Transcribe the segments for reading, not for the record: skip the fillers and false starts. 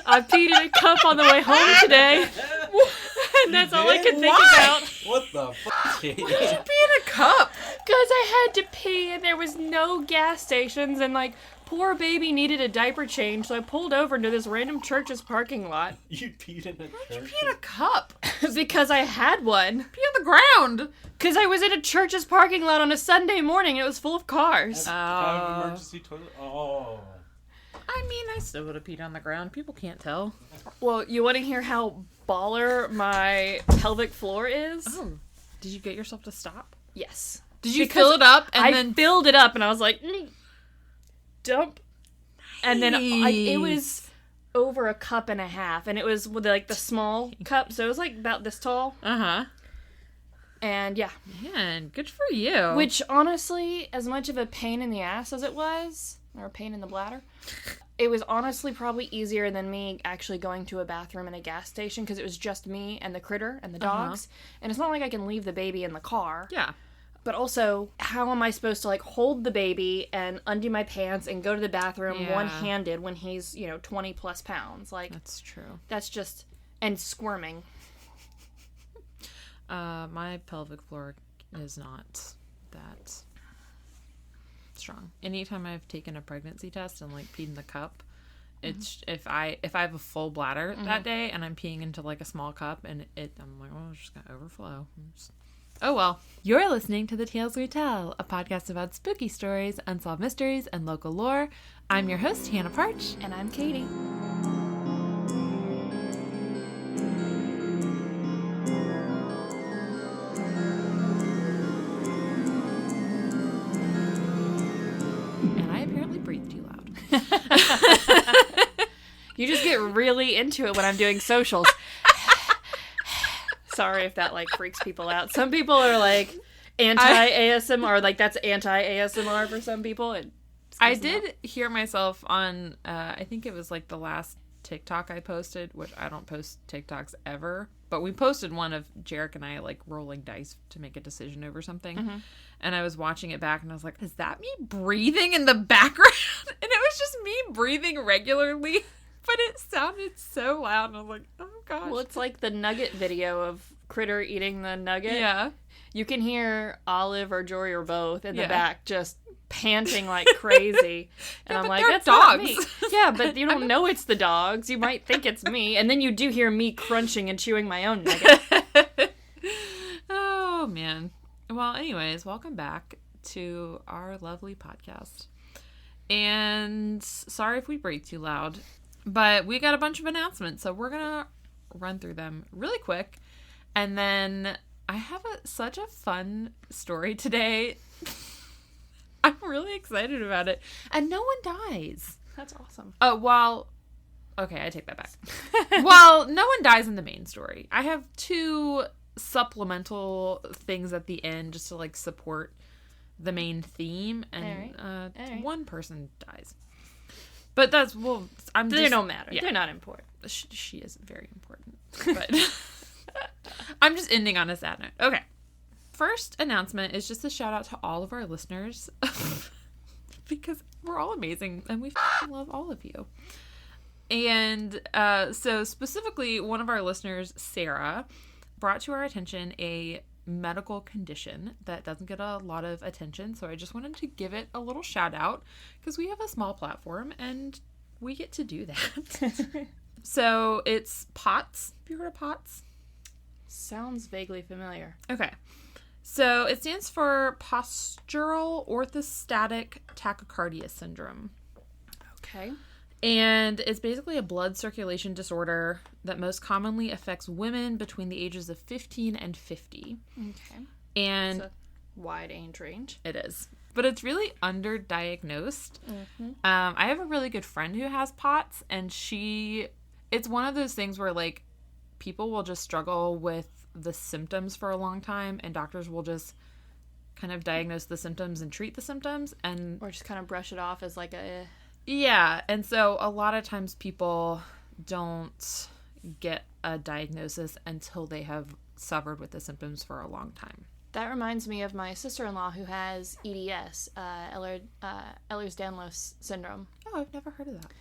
I peed in a cup on the way home today. And that's all I could think about. What the fuck, Katy? Why did you pee in a cup? Because I had to pee and there was no gas stations and, like, poor baby needed a diaper change, so I pulled over into this random church's parking lot. You peed in a church? Why'd you pee in a cup? Because I had one. Pee on the ground. Because I was in a church's parking lot on a Sunday morning and it was full of cars. Kind of emergency toilet? Oh. I mean, I still would have peed on the ground. People can't tell. Well, you want to hear how baller my pelvic floor is? Oh. Did you get yourself to stop? Yes. Did you fill it up and then... I filled it up and I was like, dump. Nice. And then it was over a cup and a half. And it was with, like, the small cup. So it was, like, about this tall. Uh-huh. And, yeah. Man, good for you. Which, honestly, as much of a pain in the ass as it was, or a pain in the bladder, it was honestly probably easier than me actually going to a bathroom in a gas station because it was just me and the critter and the dogs. And it's not like I can leave the baby in the car. Yeah. But also, how am I supposed to, like, hold the baby and undo my pants and go to the bathroom one-handed when he's, 20 plus pounds? Like, that's true. That's just, and squirming. My pelvic floor is not that strong. Anytime I've taken a pregnancy test and, like, peed in the cup, it's if I have a full bladder that day and I'm peeing into, like, a small cup and I'm like, oh, it's just gonna overflow. Oh well. You're listening to The Tales We Tell, a podcast about spooky stories, unsolved mysteries, and local lore. I'm your host, Hannah Parch. And I'm Katy. And I apparently breathe too loud. You just get really into it when I'm doing socials. Sorry if that, like, freaks people out. Some people are, like, anti-ASMR. Like, that's anti-ASMR for some people. I did hear myself on, I think it was, like, the last TikTok I posted, which I don't post TikToks ever. But we posted one of Jarek and I, like, rolling dice to make a decision over something. Mm-hmm. And I was watching it back, and I was like, is that me breathing in the background? And it was just me breathing regularly. But it sounded so loud, and I was like, oh, gosh. Well, it's like the nugget video of Critter eating the nugget. Yeah. You can hear Olive or Jory or both in the back just panting like crazy. And I'm like, that's dogs. Not me. Yeah, but you don't know it's the dogs. You might think it's me. And then you do hear me crunching and chewing my own nugget. Oh, man. Well, anyways, welcome back to our lovely podcast. And sorry if we breathe too loud. But we got a bunch of announcements, so we're going to run through them really quick. And then I have such a fun story today. I'm really excited about it. And no one dies. That's awesome. Okay, I take that back. Well, no one dies in the main story. I have 2 supplemental things at the end just to, like, support the main theme. And All right. One person dies. But that's, they don't matter. Yeah. They're not important. She is very important. But I'm just ending on a sad note. Okay. First announcement is just a shout out to all of our listeners. Because we're all amazing and we love all of you. And so specifically, one of our listeners, Sarah, brought to our attention a medical condition that doesn't get a lot of attention, so I just wanted to give it a little shout out because we have a small platform and we get to do that. So it's POTS. Have you heard of POTS? Sounds vaguely familiar. Okay. So it stands for postural orthostatic tachycardia syndrome. Okay. And it's basically a blood circulation disorder that most commonly affects women between the ages of 15 and 50. Okay. And it's a wide age range. It is. But it's really underdiagnosed. Mm-hmm. I have a really good friend who has POTS, and it's one of those things where, like, people will just struggle with the symptoms for a long time, and doctors will just kind of diagnose the symptoms and treat the symptoms. Or just kind of brush it off as, like, a... Yeah, and so a lot of times people don't get a diagnosis until they have suffered with the symptoms for a long time. That reminds me of my sister-in-law who has EDS, Ehlers-Danlos syndrome. Oh, I've never heard of that.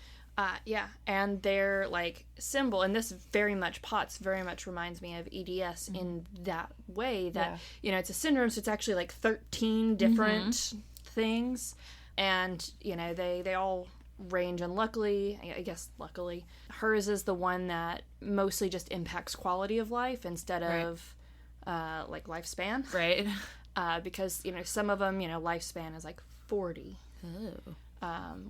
Yeah, and their like symbol, and this very much POTS very much reminds me of EDS in that way that it's a syndrome, so it's actually like 13 different things, and they all range, and luckily hers is the one that mostly just impacts quality of life instead of like lifespan, right? Because some of them lifespan is like 40.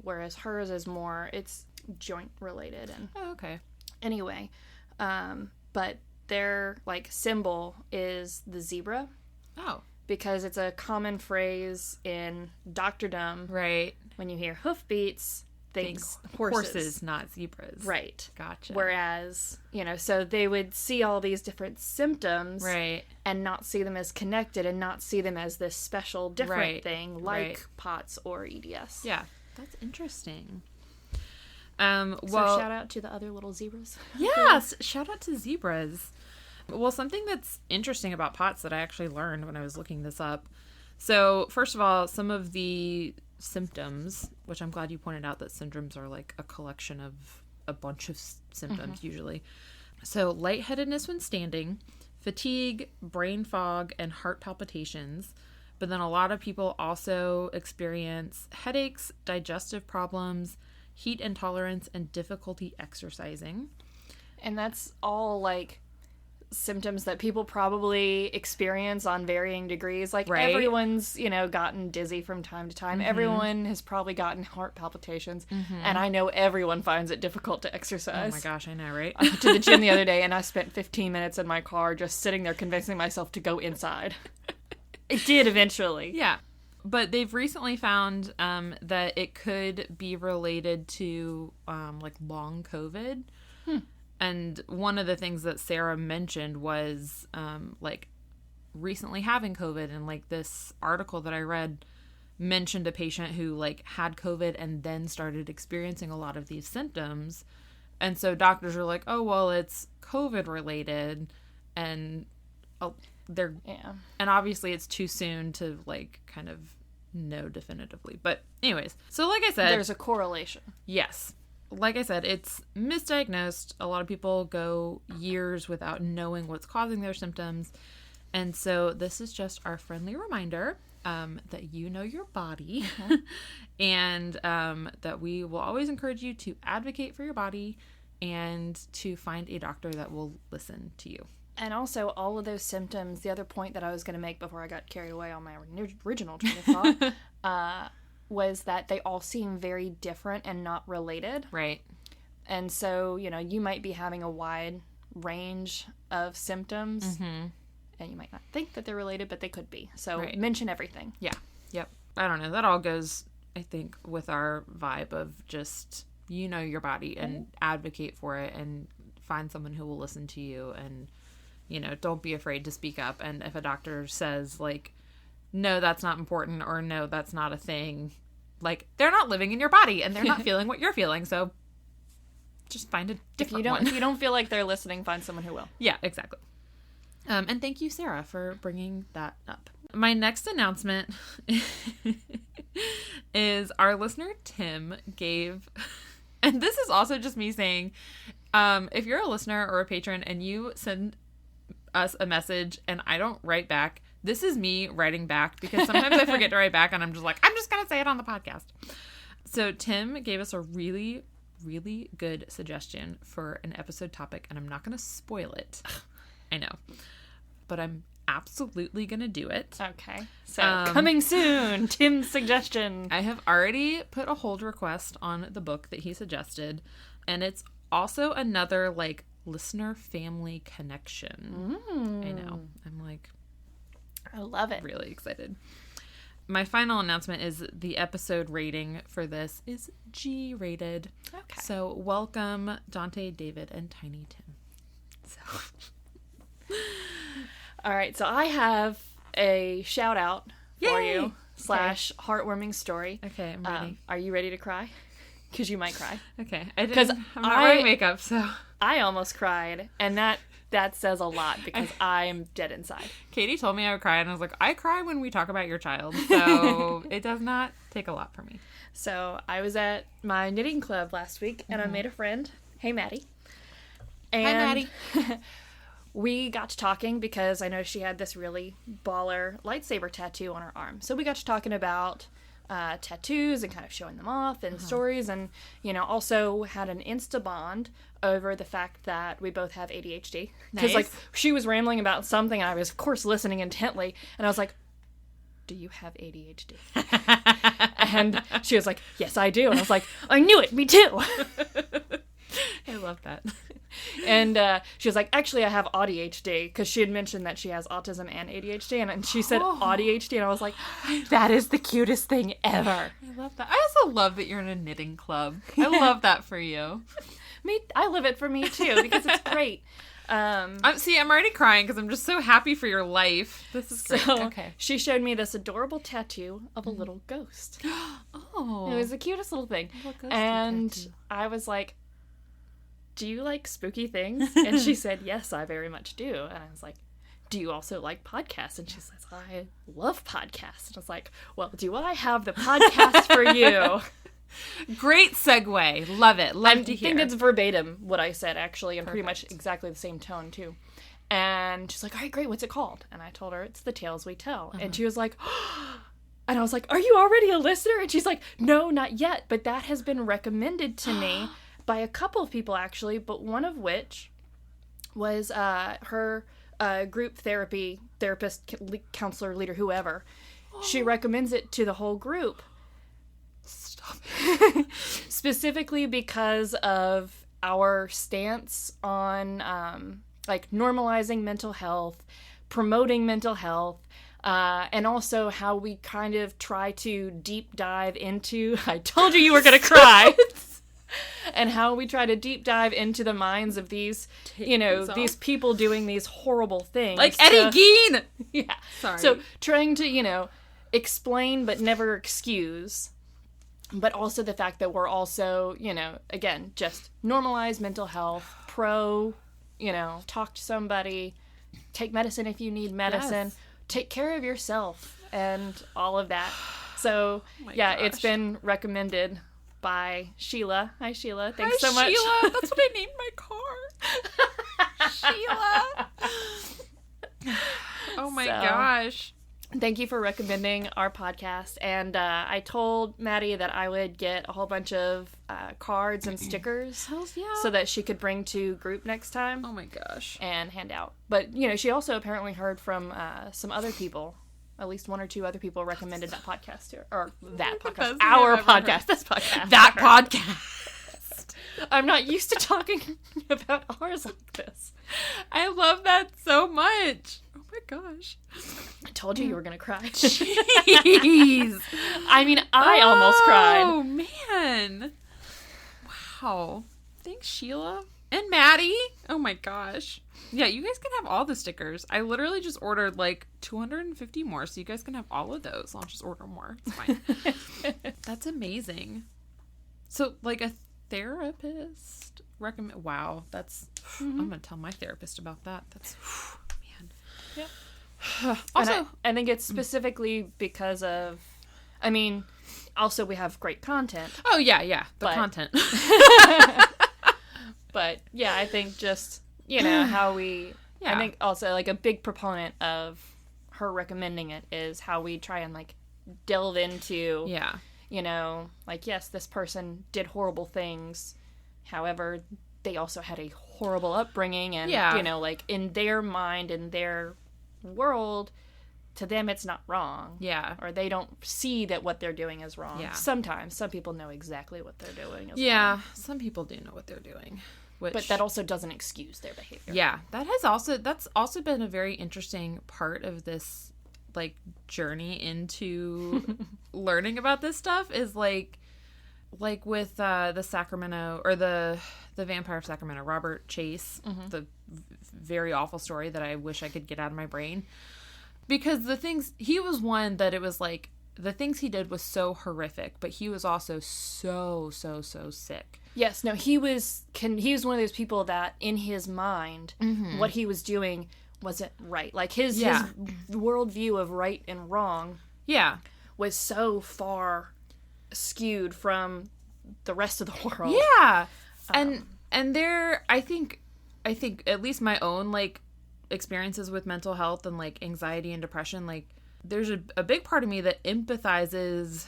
Whereas hers is more, it's joint related. And okay. Anyway, but their like symbol is the zebra. Oh. Because it's a common phrase in doctordom. Right. When you hear hoofbeats, think horses, not zebras. Right. Gotcha. Whereas, so they would see all these different symptoms. Right. And not see them as connected and not see them as this special different thing like POTS or EDS. Yeah. That's interesting. So shout out to the other little zebras. Yes. Shout out to zebras. Well, something that's interesting about POTS that I actually learned when I was looking this up. So, first of all, some of the symptoms, which I'm glad you pointed out that syndromes are like a collection of a bunch of symptoms usually. So, lightheadedness when standing, fatigue, brain fog, and heart palpitations. But then a lot of people also experience headaches, digestive problems, heat intolerance, and difficulty exercising. And that's all like symptoms that people probably experience on varying degrees. Like everyone's, gotten dizzy from time to time. Everyone has probably gotten heart palpitations. And I know everyone finds it difficult to exercise. Oh my gosh, I know, right? I went to the gym the other day and I spent 15 minutes in my car just sitting there convincing myself to go inside. It did eventually. Yeah. But they've recently found that it could be related to like long COVID. And one of the things that Sarah mentioned was like recently having COVID, and like this article that I read mentioned a patient who like had COVID and then started experiencing a lot of these symptoms. And so doctors are like, oh, well, it's COVID related. And and obviously it's too soon to like kind of know definitively. But anyways, so like I said, there's a correlation. Yes. Like I said, it's misdiagnosed. A lot of people go years without knowing what's causing their symptoms. And so this is just our friendly reminder that you know your body and that we will always encourage you to advocate for your body and to find a doctor that will listen to you. And also all of those symptoms, the other point that I was going to make before I got carried away on my original train of thought, was that they all seem very different and not related. Right. And so, you might be having a wide range of symptoms, and you might not think that they're related, but they could be. So mention everything. Yeah. Yep. I don't know. That all goes, I think, with our vibe of just, your body and advocate for it and find someone who will listen to you and, don't be afraid to speak up. And if a doctor says, like, no, that's not important, or no, that's not a thing, like, they're not living in your body and they're not feeling what you're feeling. So just find a different one. If you don't feel like they're listening, find someone who will. Yeah, exactly. And thank you, Sarah, for bringing that up. My next announcement is our listener, Tim, gave, and this is also just me saying, if you're a listener or a patron and you send us a message and I don't write back, this is me writing back, because sometimes I forget to write back and I'm just like, I'm just going to say it on the podcast. So Tim gave us a really, really good suggestion for an episode topic, and I'm not going to spoil it. I know. But I'm absolutely going to do it. Okay. So coming soon, Tim's suggestion. I have already put a hold request on the book that he suggested, and it's also another like listener family connection. I know. I'm like, I love it. Really excited. My final announcement is the episode rating for this is G-rated. Okay. So welcome Dante, David, and Tiny Tim. So. All right. So I have a shout out for Yay! you / heartwarming story. Okay, I'm ready. Are you ready to cry? Because you might cry. Okay. I'm not wearing makeup, so. I almost cried, and that that says a lot because I'm dead inside. Katie told me I would cry, and I was like, I cry when we talk about your child, so it does not take a lot for me. So I was at my knitting club last week, and I made a friend. Hey, Maddie. And Hi, Maddie. we got to talking because I know she had this really baller lightsaber tattoo on her arm. So we got to talking about tattoos and kind of showing them off and stories, and, you know, also had an Insta bond over the fact that we both have ADHD. Because, like, she was rambling about something, and I was, of course, listening intently, and I was like, do you have ADHD? And she was like, yes, I do. And I was like, I knew it, me too. I love that. And she was like, actually, I have ADHD, because she had mentioned that she has autism and ADHD, and she said ADHD, and I was like, that is the cutest thing ever. I love that. I also love that you're in a knitting club. I love that for you. I love it for me, too, because it's great. I'm already crying because I'm just so happy for your life. This is great. So Okay. she showed me this adorable tattoo of a little ghost. Oh. It was the cutest little thing. And I was like, do you like spooky things? And she said, yes, I very much do. And I was like, do you also like podcasts? And she says, I love podcasts. And I was like, well, do I have the podcast for you? Great segue. Love it. Love to hear. I think it's verbatim what I said, actually, and pretty much exactly the same tone, too. And she's like, all right, great, what's it called? And I told her, it's The Tales We Tell. And she was like, and I was like, are you already a listener? And she's like, no, not yet, but that has been recommended to me by a couple of people, actually, but one of which was her group therapist, counselor, leader, whoever. She recommends it to the whole group. Stop. Specifically because of our stance on like normalizing mental health, promoting mental health, and also how we kind of try to deep dive into I told you were gonna cry. And how we try to deep dive into the minds of these, these people doing these horrible things. Like Eddie Gein! Yeah. Sorry. So trying to, explain but never excuse. But also the fact that we're also, again, just normalize mental health, talk to somebody, take medicine if you need medicine, take care of yourself, and all of that. So, it's been recommended by Sheila. Hi, Sheila. Thanks so much. Sheila. That's what I named my car. Sheila. Oh my gosh. Thank you for recommending our podcast. And I told Maddie that I would get a whole bunch of cards and stickers so that she could bring to group next time. Oh my gosh. And hand out. But, she also apparently heard from some other people. At least one or two other people recommended that podcast to her. Or that podcast. Our podcast. This podcast. That podcast. I'm not used to talking about ours like this. I love that so much. Oh my gosh. I told you were going to cry. Jeez. I mean, I almost cried. Oh, man. Wow. Thanks, Sheila. And Maddie. Oh my gosh. Yeah, you guys can have all the stickers. I literally just ordered like 250 more, so you guys can have all of those. I'll just order more. It's fine. That's amazing. So, like a therapist recommend. Wow, that's. I'm gonna tell my therapist about that. That's man. Yep. Also, I think it's specifically because of. I mean, also we have great content. Oh yeah, the content. But yeah, I think just how we. Yeah. I think also like a big proponent of her recommending it is how we try and like delve into. Yeah. Like, yes, this person did horrible things. However, they also had a horrible upbringing. And, like, in their mind, in their world, to them, it's not wrong. Yeah. Or they don't see that what they're doing is wrong. Yeah. Sometimes. Some people know exactly what they're doing is wrong. Yeah. Some people do know what they're doing. But that also doesn't excuse their behavior. Yeah. That's also been a very interesting part of this like journey into learning about this stuff is like with the Sacramento or the Vampire of Sacramento, Robert Chase, the very awful story that I wish I could get out of my brain, because he was one that it was like the things he did was so horrific, but he was also so sick. Yes, no, he was one of those people that in his mind, what he was doing wasn't right. Like his worldview of right and wrong was so far skewed from the rest of the world. Yeah. And there, I think at least my own, like, experiences with mental health and, like, anxiety and depression, like, there's a big part of me that empathizes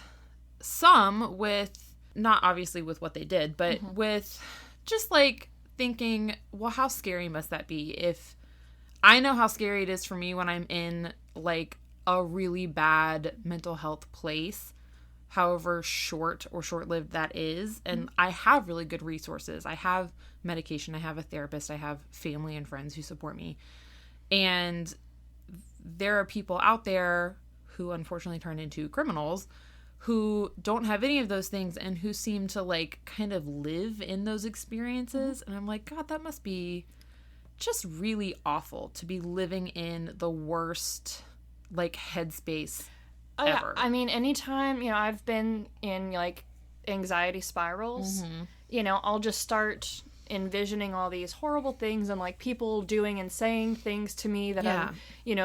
some with, not obviously with what they did, but with just, like, thinking, well, how scary must that be? If I know how scary it is for me when I'm in, like, a really bad mental health place, however short or short-lived that is, and I have really good resources. I have medication, I have a therapist, I have family and friends who support me. And there are people out there who unfortunately turn into criminals who don't have any of those things and who seem to, like, kind of live in those experiences. And I'm like, God, that must be just really awful to be living in the worst, like, headspace ever. I mean, anytime, I've been in, like, anxiety spirals, I'll just start envisioning all these horrible things and, like, people doing and saying things to me that I'm,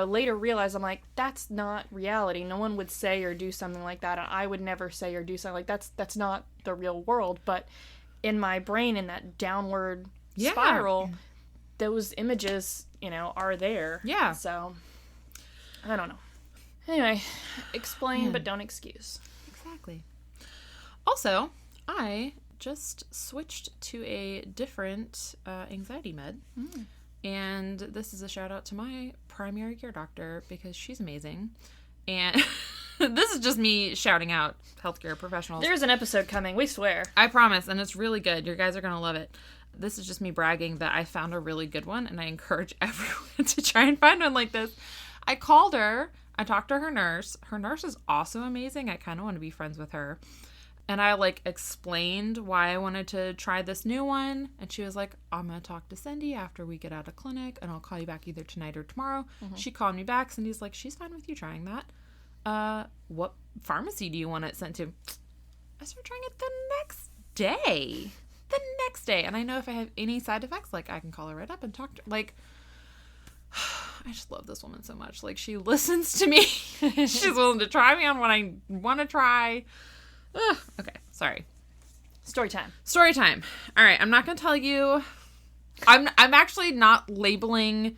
later realize I'm like, that's not reality. No one would say or do something like that, and I would never say or do something like that's not the real world. But in my brain, in that downward spiral, those images, are there. Yeah. So, I don't know. Anyway, explain but don't excuse. Exactly. Also, I just switched to a different anxiety med. And this is a shout out to my primary care doctor because she's amazing. And this is just me shouting out healthcare professionals. There's an episode coming, we swear. I promise, and it's really good. You guys are going to love it. This is just me bragging that I found a really good one, and I encourage everyone to try and find one like this. I called her. I talked to her nurse. Her nurse is also amazing. I kind of want to be friends with her. And I, like, explained why I wanted to try this new one. And she was like, I'm going to talk to Cindy after we get out of clinic, and I'll call you back either tonight or tomorrow. She called me back. Cindy's like, she's fine with you trying that. What pharmacy do you want it sent to? I started trying it the next day. And I know if I have any side effects, like, I can call her right up and talk to her. Like, I just love this woman so much. Like, she listens to me. She's willing to try me on what I want to try. Ugh, okay, sorry. Story time. All right, I'm not going to tell you. I'm actually not labeling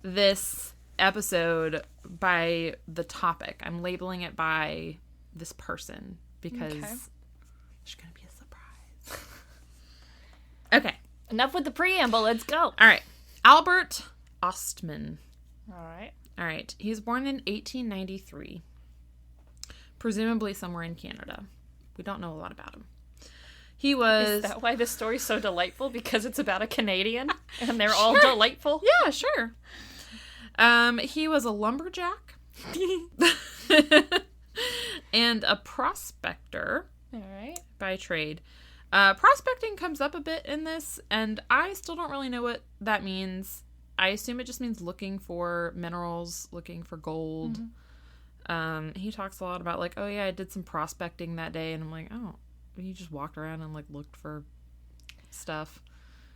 this episode by the topic. I'm labeling it by this person because there's going to be a surprise. Okay. Enough with the preamble. Let's go. All right. Albert Ostman. All right. He was born in 1893, presumably somewhere in Canada. We don't know a lot about him. He was... Is that why this story's so delightful? Because it's about a Canadian and they're all delightful? Yeah, sure. He was a lumberjack and a prospector by trade. Prospecting comes up a bit in this, and I still don't really know what that means. I assume it just means looking for minerals, looking for gold. He talks a lot about, like, oh yeah, I did some prospecting that day, and I'm like, oh, you just walked around and, like, looked for stuff.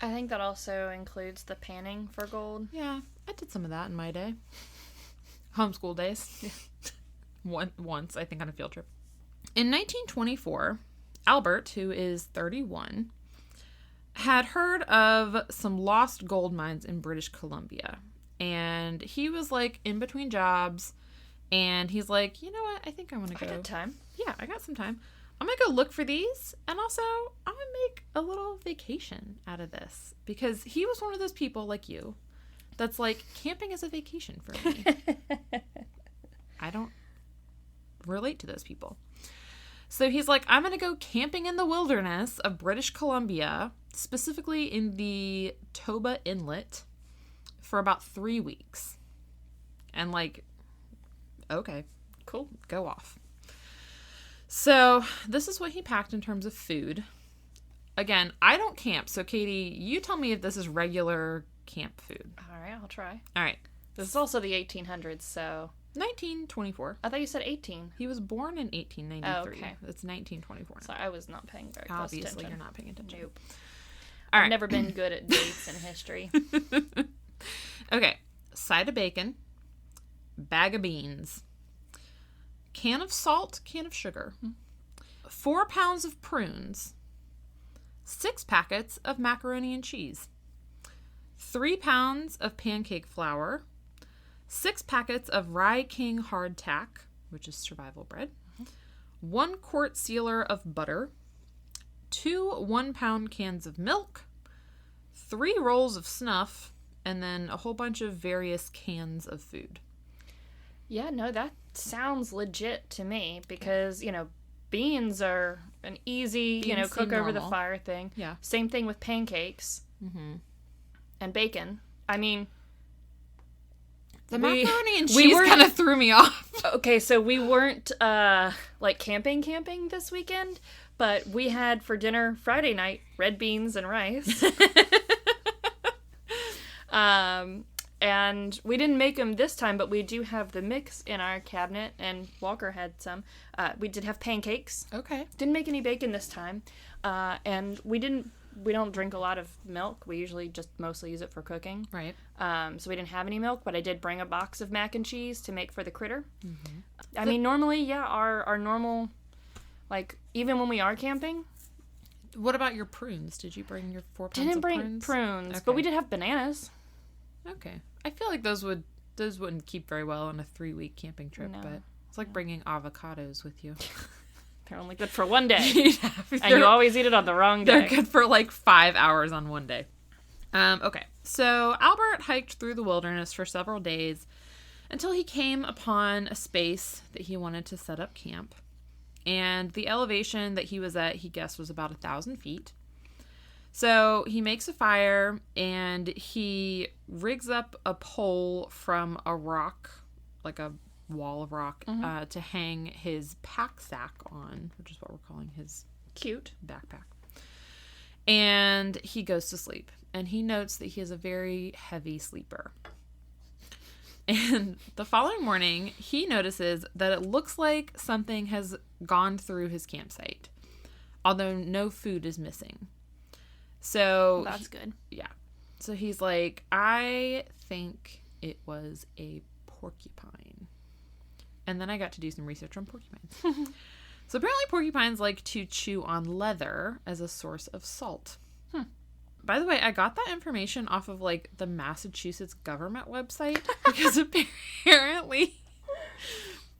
I think that also includes the panning for gold. Yeah, I did some of that in my day. Homeschool days. Once, I think, on a field trip. In 1924, Albert, who is 31, had heard of some lost gold mines in British Columbia. And he was, like, in between jobs. And he's like, you know what? I think I want to go. I got time. Yeah, I got some time. I'm going to go look for these. And also, I'm going to make a little vacation out of this. Because he was one of those people like you that's like, camping is a vacation for me. I don't relate to those people. So he's like, I'm going to go camping in the wilderness of British Columbia, specifically in the Toba Inlet, for about 3 weeks. And, like, okay, cool, go off. So this is what he packed in terms of food. Again, I don't camp, so Katie, you tell me if this is regular camp food. All right, I'll try. All right. This is also the 1800s, so 1924. I thought you said 18. He was born in 1893. Oh, okay. It's 1924. So I was not paying very close Obviously, attention. you're not paying attention. Nope. All I've right. never been good at dates and history. Okay. Side of bacon. Bag of beans. Can of salt. Can of sugar. 4 pounds of prunes. 6 packets of macaroni and cheese. 3 pounds of pancake flour. 6 packets of Rye King hardtack, which is survival bread. 1 quart sealer of butter. 2 1-pound cans of milk. 3 rolls of snuff. And then a whole bunch of various cans of food. Yeah, no, that sounds legit to me because, beans are an easy, Beans cook seem over the normal. fire thing. Yeah. Same thing with pancakes and bacon. I mean, The we- macaroni and we cheese were- kind of threw me off. okay, so we weren't camping this weekend, but we had for dinner Friday night red beans and rice. And we didn't make them this time, but we do have the mix in our cabinet, and Walker had some. We did have pancakes. Okay. Didn't make any bacon this time. And we don't drink a lot of milk. We usually just mostly use it for cooking. Right. So we didn't have any milk, but I did bring a box of mac and cheese to make for the critter. I mean, normally, yeah, our normal, even when we are camping, What about your prunes? Did you bring your 4 pounds didn't of bring prunes, but Okay. we did have bananas. Okay. I feel like those wouldn't keep very well on a 3-week camping trip, No. but it's like bringing avocados with you. They're only good for one day. And They're- you always eat it on the wrong They're day. good for 5 hours on one day. Okay. So Albert hiked through the wilderness for several days until he came upon a space that he wanted to set up camp. And the elevation that he was at, he guessed, was about 1,000 feet. So he makes a fire and he rigs up a pole from a rock, like a wall of rock, to hang his pack sack on, which is what we're calling his Cute. backpack. And he goes to sleep. And he notes that he is a very heavy sleeper. And the following morning, he notices that it looks like something has gone through his campsite, although no food is missing. So, That's good. yeah. So he's like, I think it was a porcupine. And then I got to do some research on porcupines. So apparently porcupines like to chew on leather as a source of salt. By the way, I got that information off of the Massachusetts government website because apparently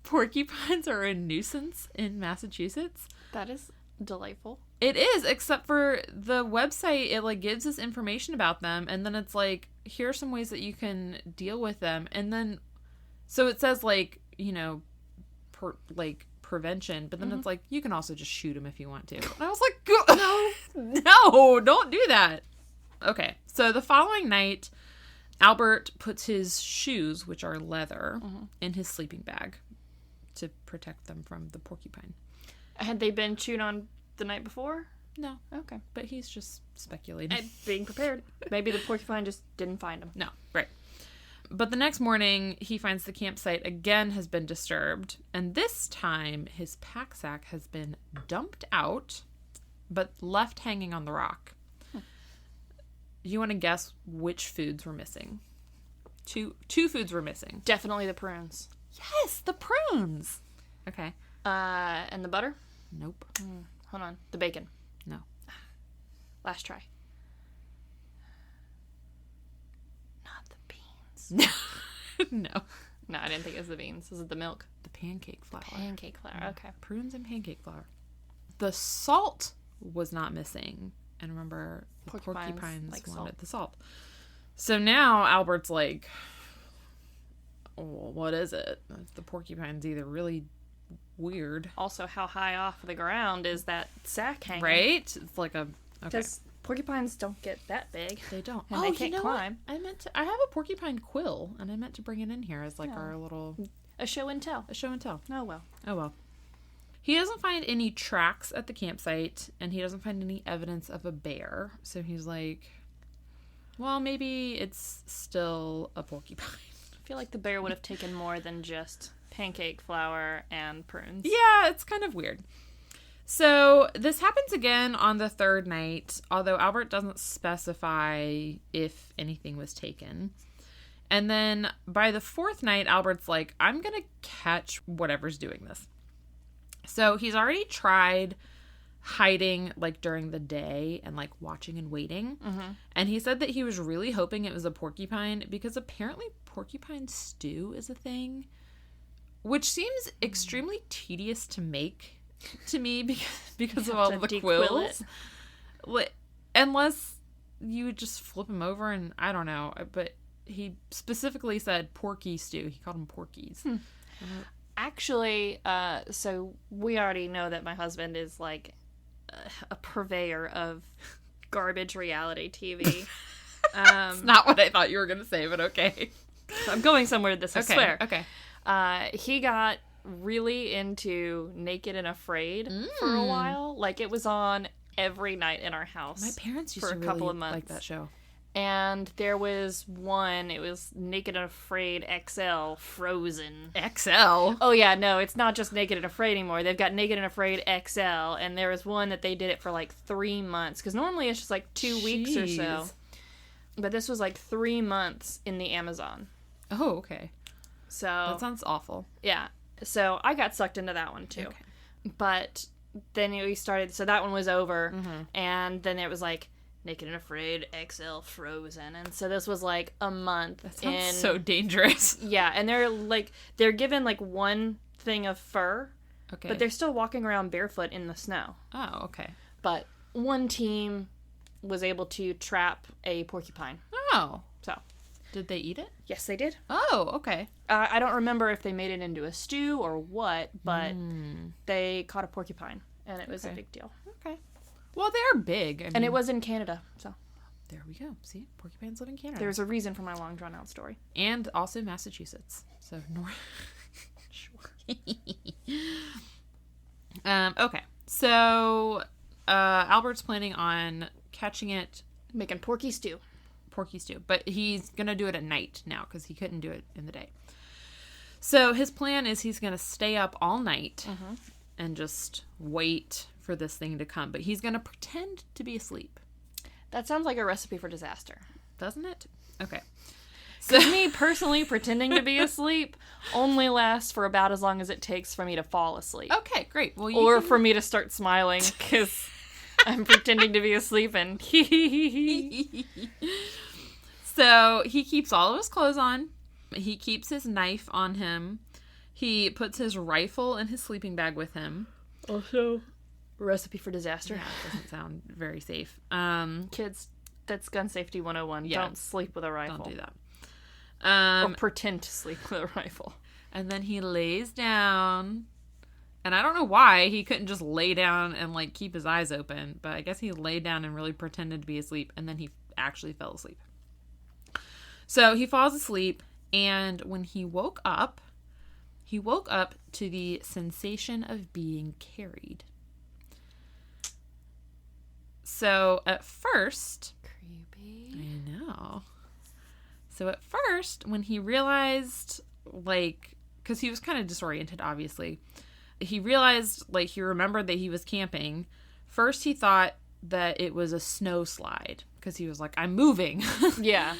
porcupines are a nuisance in Massachusetts. That is delightful. It is, except for the website, it gives us information about them, and then it's here are some ways that you can deal with them, and then so it says prevention, but then it's you can also just shoot them if you want to. And I was like, no, don't do that. Okay, so the following night, Albert puts his shoes, which are leather, in his sleeping bag to protect them from the porcupine. Had they been chewed on the night before? No, Okay. but he's just speculating. And being prepared. Maybe the porcupine just didn't find him. No, right. But the next morning, he finds the campsite again has been disturbed, and this time his pack sack has been dumped out, but left hanging on the rock. You want to guess which foods were missing? Two foods were missing. Definitely the prunes. Yes, the prunes. Okay. And the butter? Nope. Hold on. The bacon. No. Last try. Not the beans. No. No, I didn't think it was the beans. This is the milk. The pancake flour. Pancake flour. Okay. Prunes and pancake flour. The salt was not missing. And remember, the porcupines like wanted salt. the salt. So now Albert's like, well, what is it? The porcupine's either really weird. Also, how high off the ground is that sack hanging? Right? It's like a... Okay. Because porcupines don't get that big. They don't. And they can't you know climb. What? I have a porcupine quill, and I meant to bring it in here as our little... A show and tell. A show and tell. Oh, well. Oh, well. He doesn't find any tracks at the campsite, and he doesn't find any evidence of a bear. So he's like, well, maybe it's still a porcupine. feel like the bear would have taken more than just pancake flour and prunes. Yeah, it's kind of weird. So this happens again on the third night, although Albert doesn't specify if anything was taken. And then by the fourth night, Albert's like, I'm going to catch whatever's doing this. So he's already tried hiding like during the day and like watching and waiting. Mm-hmm. And he said that he was really hoping it was a porcupine because apparently porcupine stew is a thing, which seems extremely tedious to make to me because of all the quills. Unless you would just flip them over and I don't know. But he specifically said porky stew. He called them porkies. Actually, so we already know that my husband is like a purveyor of garbage reality TV. It's not what I thought you were going to say, but okay. I'm going somewhere with this, I swear. Okay. He got really into Naked and Afraid for a while. Like, it was on every night in our house. My parents used for to a couple really of months. like that show. And there was one, it was Naked and Afraid XL Frozen. XL? Oh yeah, no, it's not just Naked and Afraid anymore. They've got Naked and Afraid XL, and there was one that they did it for like 3 months, because normally it's just like 2 weeks or so. But this was like 3 months in the Amazon. Oh, okay. So that sounds awful. Yeah. So I got sucked into that one too. Okay. But then we started, so that one was over, and then it was like Naked and Afraid XL Frozen, and so this was like a month. That sounds so dangerous. Yeah, and they're given like one thing of fur, okay, but they're still walking around barefoot in the snow. Oh, okay. But one team was able to trap a porcupine. Oh, so did they eat it? Yes, they did. Oh, okay. I don't remember if they made it into a stew or what, but they caught a porcupine, and it was a big deal. Okay. Well, they're big. And it was in Canada, so. There we go. See? Porcupines live in Canada. There's a reason for my long, drawn-out story. And also Massachusetts. So, north. Sure. Okay. So, Albert's planning on catching it. Making porky stew. But he's going to do it at night now because he couldn't do it in the day. So, his plan is he's going to stay up all night and just wait for this thing to come, but he's gonna pretend to be asleep. That sounds like a recipe for disaster, doesn't it? Okay. So me personally pretending to be asleep only lasts for about as long as it takes for me to fall asleep. Okay, great. Well, for me to start smiling because I'm pretending to be asleep and So he keeps all of his clothes on. He keeps his knife on him. He puts his rifle in his sleeping bag with him. Also, recipe for disaster. Yeah, it doesn't sound very safe. Kids, that's gun safety 101. Yeah. Don't sleep with a rifle. Don't do that. Or pretend to sleep with a rifle. And then he lays down. And I don't know why he couldn't just lay down and like keep his eyes open, but I guess he laid down and really pretended to be asleep, and then he actually fell asleep. So he falls asleep, and when he woke up to the sensation of being carried. So at first... Creepy. I know. So at first, when he realized, like... Because he was kind of disoriented, obviously. He realized, like, he remembered that he was camping. First, he thought that it was a snow slide. Because he was like, I'm moving. Yeah.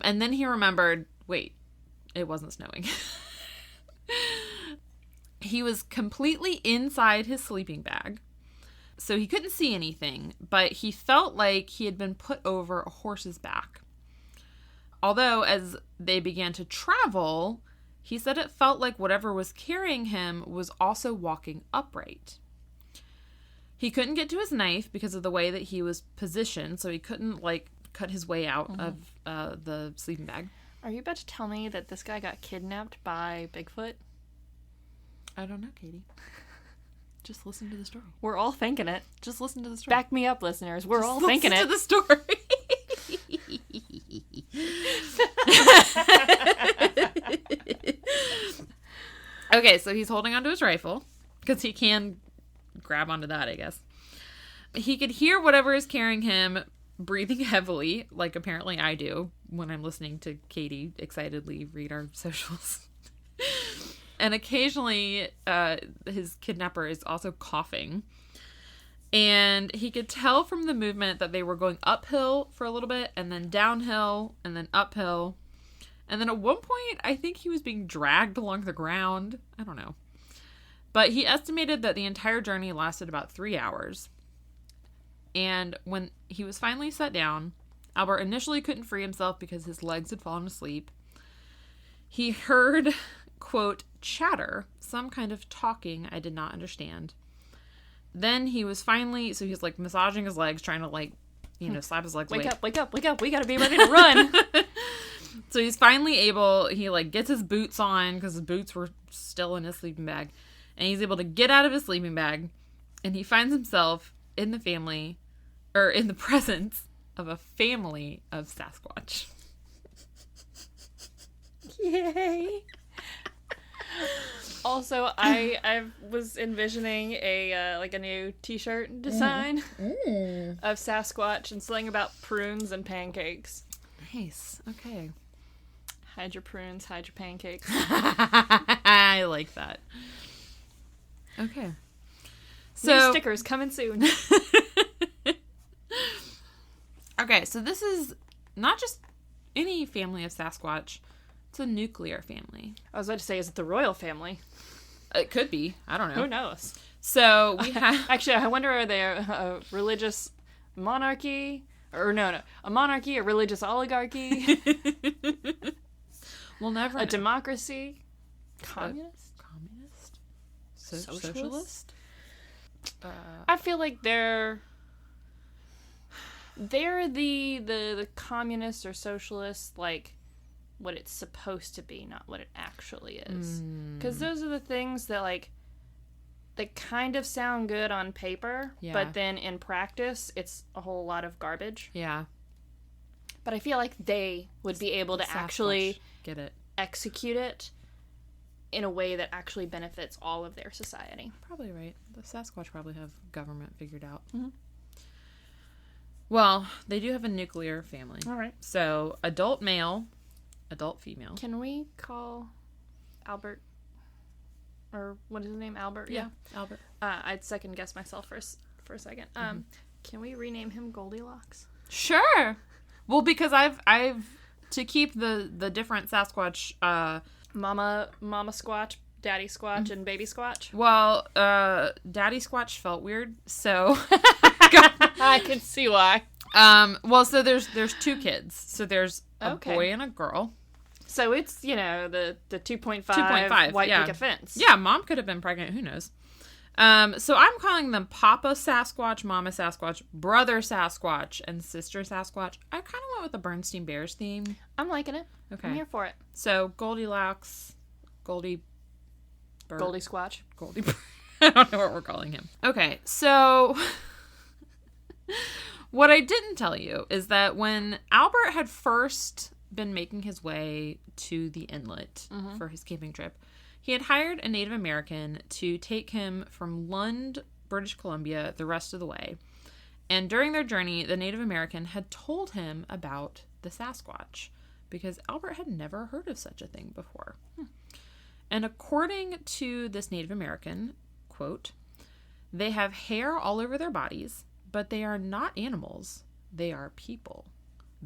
And then he remembered, wait, it wasn't snowing. He was completely inside his sleeping bag. So he couldn't see anything, but he felt like he had been put over a horse's back. Although, as they began to travel, he said it felt like whatever was carrying him was also walking upright. He couldn't get to his knife because of the way that he was positioned, so he couldn't, like, cut his way out of the sleeping bag. Are you about to tell me that this guy got kidnapped by Bigfoot? I don't know, Katie. Just listen to the story. We're all thinking it. Just listen to the story. Back me up, listeners. We're all thinking it. Listen to the story. Okay, so he's holding onto his rifle because he can grab onto that, I guess. He could hear whatever is carrying him breathing heavily, like apparently I do, when I'm listening to Katy excitedly read our socials. And occasionally his kidnapper is also coughing. And he could tell from the movement that they were going uphill for a little bit, and then downhill, and then uphill. And then at one point, I think he was being dragged along the ground. I don't know. But he estimated that the entire journey lasted about 3 hours. And when he was finally set down, Albert initially couldn't free himself because his legs had fallen asleep. He heard, quote, chatter, some kind of talking I did not understand. Then he was finally, so he's like massaging his legs, trying to like, you know, slap his legs awake. Wake up. We gotta be ready to run. So he's finally able, he like gets his boots on because his boots were still in his sleeping bag. And he's able to get out of his sleeping bag. And he finds himself in the presence of a family of Sasquatch. Yay. Also, I was envisioning a new t-shirt design of Sasquatch and something about prunes and pancakes. Nice. Okay. Hide your prunes, hide your pancakes. I like that. Okay. So new stickers coming soon. Okay, so this is not just any family of Sasquatch. It's a nuclear family. I was about to say, is it the royal family? It could be. I don't know. Who knows? So we have... Actually, I wonder, are they a religious monarchy? Or no, a monarchy, a religious oligarchy? We'll never a know. Democracy? Communist? Communist? Socialist? Socialist? I feel like they're the communists or socialists, like what it's supposed to be, not what it actually is. Because those are the things that like they kind of sound good on paper, but then in practice it's a whole lot of garbage. Yeah. But I feel like they would be able to actually get it, execute it in a way that actually benefits all of their society. Probably right. The Sasquatch probably have government figured out. Mm-hmm. Well, they do have a nuclear family. All right. So, adult male, adult female. Can we call Albert, or what is his name? Albert? Yeah. Albert. I'd second guess myself for a second. Can we rename him Goldilocks? Sure. Well, because I've to keep the different Sasquatch. Mama Squatch, Daddy Squatch, and Baby Squatch. Well, Daddy Squatch felt weird, so I can see why. Well, so there's 2 kids. So there's a boy and a girl. So it's, the 2.5 white picket fence. Yeah, mom could have been pregnant. Who knows? So I'm calling them Papa Sasquatch, Mama Sasquatch, Brother Sasquatch, and Sister Sasquatch. I kind of went with the Bernstein Bears theme. I'm liking it. Okay. I'm here for it. So Goldilocks, Goldie Squatch. I don't know what we're calling him. Okay, so what I didn't tell you is that when Albert had first been making his way to the inlet for his camping trip, he had hired a Native American to take him from Lund, British Columbia, the rest of the way. And during their journey, the Native American had told him about the Sasquatch, because Albert had never heard of such a thing before. And according to this Native American, quote, "They have hair all over their bodies, but they are not animals. They are people.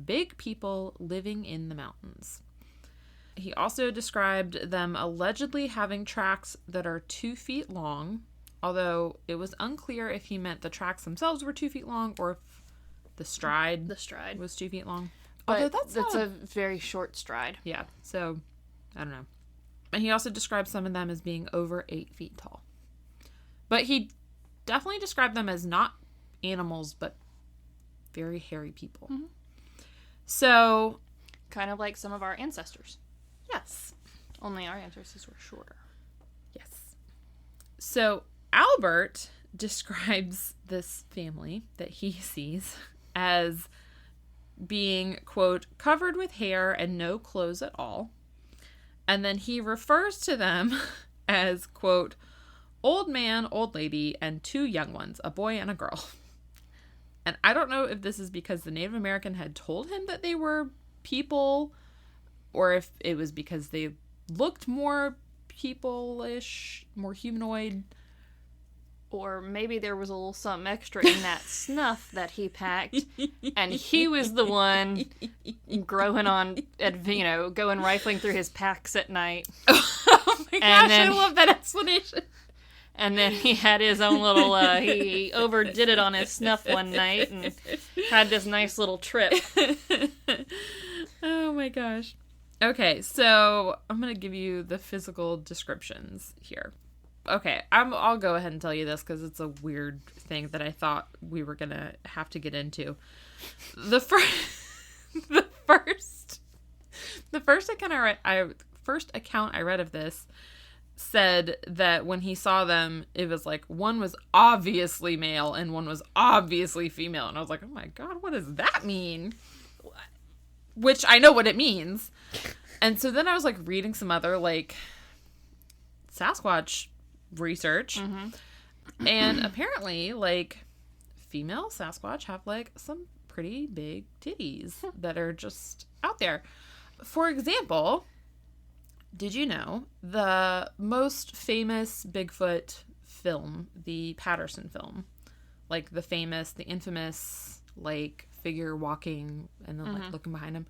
Big people living in the mountains." He also described them allegedly having tracks that are 2 feet long, although it was unclear if he meant the tracks themselves were 2 feet long or if the stride was 2 feet long. But that's a very short stride. Yeah, so I don't know. And he also described some of them as being over 8 feet tall. But he definitely described them as not animals, but very hairy people. Mm-hmm. So... kind of like some of our ancestors. Yes. Only our ancestors were shorter. Yes. So Albert describes this family that he sees as being, quote, covered with hair and no clothes at all. And then he refers to them as, quote, old man, old lady, and 2 young ones, a boy and a girl. And I don't know if this is because the Native American had told him that they were people, or if it was because they looked more people-ish, more humanoid. Or maybe there was a little something extra in that snuff that he packed, and he was the one going rifling through his packs at night. Oh my gosh, I love that explanation. And then he had his own little, he overdid it on his snuff one night and had this nice little trip. Oh my gosh. Okay, so I'm going to give you the physical descriptions here. Okay, I'll go ahead and tell you this because it's a weird thing that I thought we were going to have to get into. The first account I read of this said that when he saw them, it was like one was obviously male and one was obviously female. And I was like, oh my God, what does that mean? Which I know what it means. And so then I was like reading some other like Sasquatch research. Mm-hmm. And apparently like female Sasquatch have like some pretty big titties that are just out there. For example, did you know the most famous Bigfoot film, the Patterson film, like the infamous like figure walking and then like looking behind him,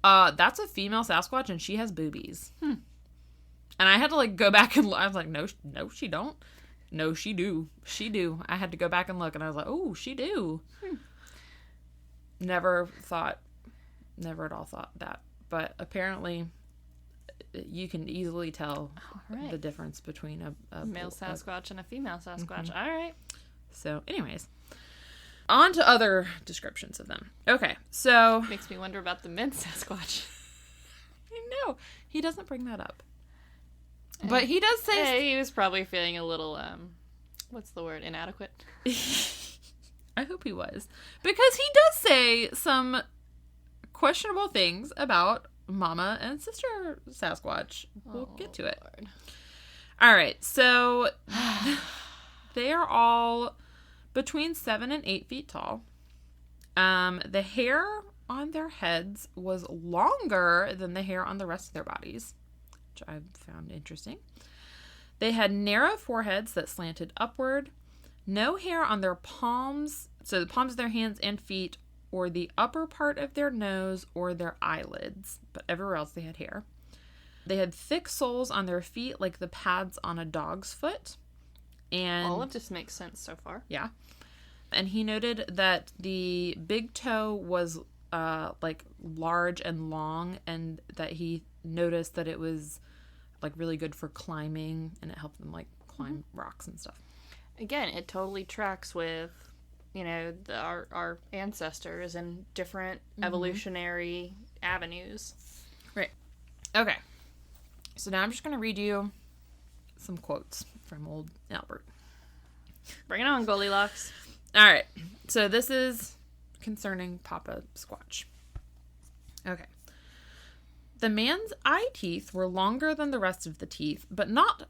that's a female Sasquatch and she has boobies. And I had to like go back and look. I was like, no, she don't. No, she do. I had to go back and look, and I was like, oh, she do. Never at all thought that. But apparently, you can easily tell the difference between a male Sasquatch and a female Sasquatch. All right. So, anyways, on to other descriptions of them. Okay, so makes me wonder about the mid Sasquatch. I know he doesn't bring that up. But he does say... he was probably feeling a little, what's the word, inadequate? I hope he was. Because he does say some questionable things about Mama and Sister Sasquatch. We'll get to it. Lord. All right, so they are all between 7 and 8 feet tall. The hair on their heads was longer than the hair on the rest of their bodies, I found interesting. They had narrow foreheads that slanted upward, no hair on their palms, so the palms of their hands and feet, or the upper part of their nose or their eyelids, but everywhere else they had hair. They had thick soles on their feet like the pads on a dog's foot. And all of this makes sense so far. Yeah. And he noted that the big toe was like large and long, and that he noticed that it was like really good for climbing, and it helped them like climb rocks and stuff. Again, it totally tracks with, our ancestors and different evolutionary avenues. Right. Okay. So now I'm just going to read you some quotes from old Albert. Bring it on, Goldilocks. All right. So this is concerning Papa Squatch. Okay. The man's eye teeth were longer than the rest of the teeth, but not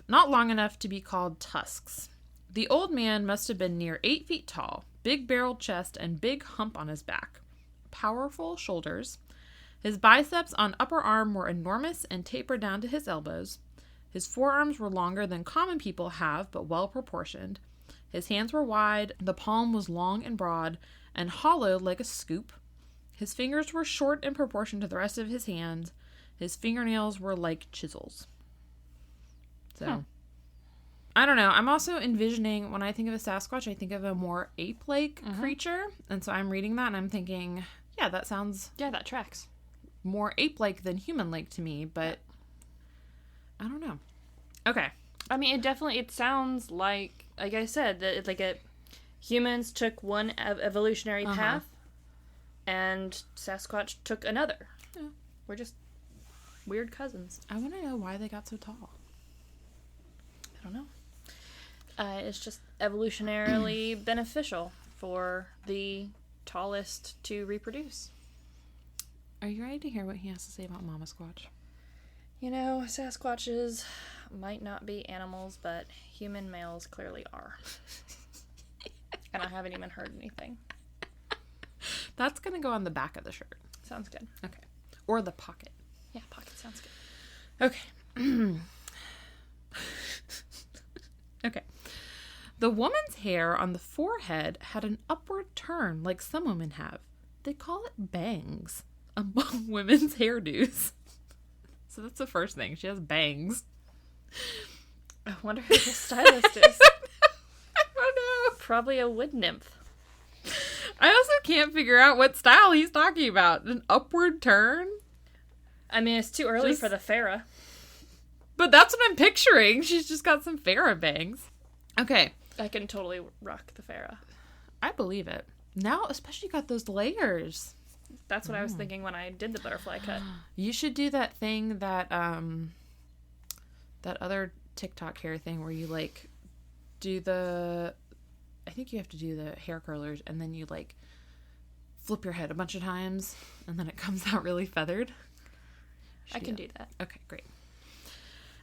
long enough to be called tusks. The old man must have been near 8 feet tall, big barreled chest, and big hump on his back. Powerful shoulders. His biceps on upper arm were enormous and tapered down to his elbows. His forearms were longer than common people have, but well proportioned. His hands were wide, the palm was long and broad, and hollowed like a scoop. His fingers were short in proportion to the rest of his hand. His fingernails were like chisels. So, I don't know. I'm also envisioning, when I think of a Sasquatch, I think of a more ape-like creature. And so I'm reading that and I'm thinking, yeah, that sounds... yeah, that tracks. More ape-like than human-like to me, but I don't know. Okay. I mean, it sounds like I said, that humans took one evolutionary path, and Sasquatch took another. Yeah. We're just weird cousins. I want to know why they got so tall. I don't know. It's just evolutionarily beneficial for the tallest to reproduce. Are you ready to hear what he has to say about Mama Squatch? Sasquatches might not be animals, but human males clearly are. And I haven't even heard anything. That's going to go on the back of the shirt. Sounds good. Okay. Or the pocket. Yeah, pocket sounds good. Okay. Okay. The woman's hair on the forehead had an upward turn like some women have. They call it bangs among women's hairdos. So that's the first thing. She has bangs. I wonder who the stylist is. I don't know. Probably a wood nymph. I also can't figure out what style he's talking about. An upward turn? I mean, it's too early for the Farrah. But that's what I'm picturing. She's just got some Farrah bangs. Okay. I can totally rock the Farrah. I believe it. Now, especially got those layers. That's what I was thinking when I did the butterfly cut. You should do that thing that, that other TikTok hair thing where you, like, do the... I think you have to do the hair curlers and then you, like, flip your head a bunch of times and then it comes out really feathered. I can do that. Okay, great.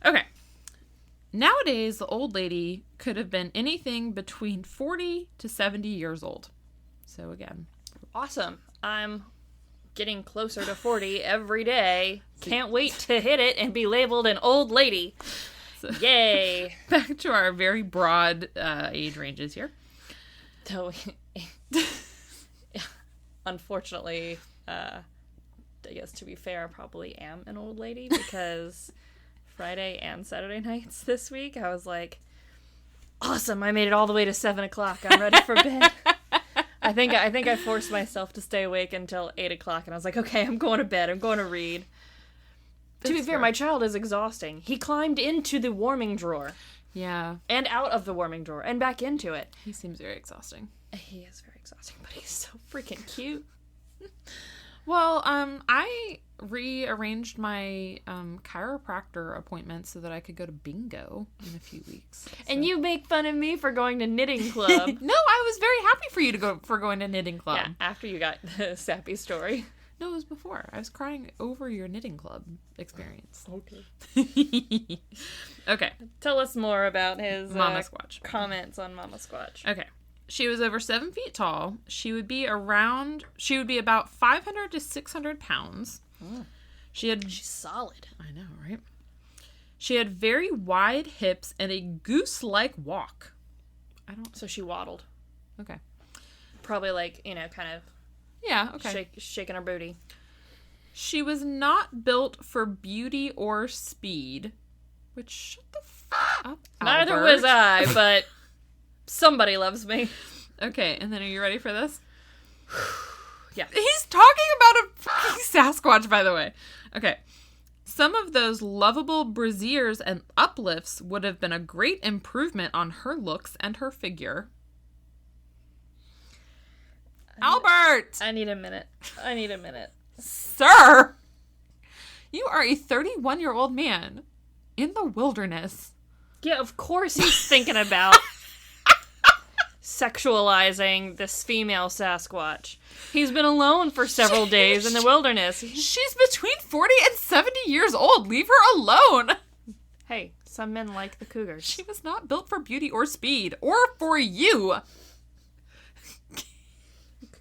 Okay. Nowadays, the old lady could have been anything between 40 to 70 years old. So again. Awesome. I'm getting closer to 40 every day. Can't wait to hit it and be labeled an old lady. So, yay. Back to our very broad age ranges here. So, unfortunately, I guess to be fair, I probably am an old lady because Friday and Saturday nights this week, I was like, awesome, I made it all the way to 7 o'clock. I'm ready for bed. I think I forced myself to stay awake until 8 o'clock, and I was like, okay, I'm going to bed. I'm going to read. To be fair, my child is exhausting. He climbed into the warming drawer. Yeah. And out of the warming drawer, and back into it. He seems very exhausting. He is very exhausting, but he's so freaking cute. Well, I rearranged my chiropractor appointment so that I could go to bingo in a few weeks. So. And you make fun of me for going to knitting club. No, I was very happy for you to go for going to knitting club. Yeah, after you got the sappy story. No, it was before. I was crying over your knitting club experience. Okay. Okay. Tell us more about his Mama Squatch comments on Mama Squatch. Okay. She was over 7 feet tall. She would be about 500 to 600 pounds. Oh. She's solid. I know, right? She had very wide hips and a goose-like walk. So she waddled. Okay. Probably like, kind of. Yeah, okay. Shaking her booty. She was not built for beauty or speed. Which, shut the fuck up, Neither Albert. was I, but somebody loves me. Okay, and then are you ready for this? Yeah. He's talking about a fucking Sasquatch, by the way. Okay. Some of those lovable brassiers and uplifts would have been a great improvement on her looks and her figure. Albert! I need a minute. Sir! You are a 31-year-old man in the wilderness. Yeah, of course he's thinking about sexualizing this female Sasquatch. He's been alone for several days in the wilderness. She's between 40 and 70 years old. Leave her alone. Hey, some men like the cougars. She was not built for beauty or speed. Or for you.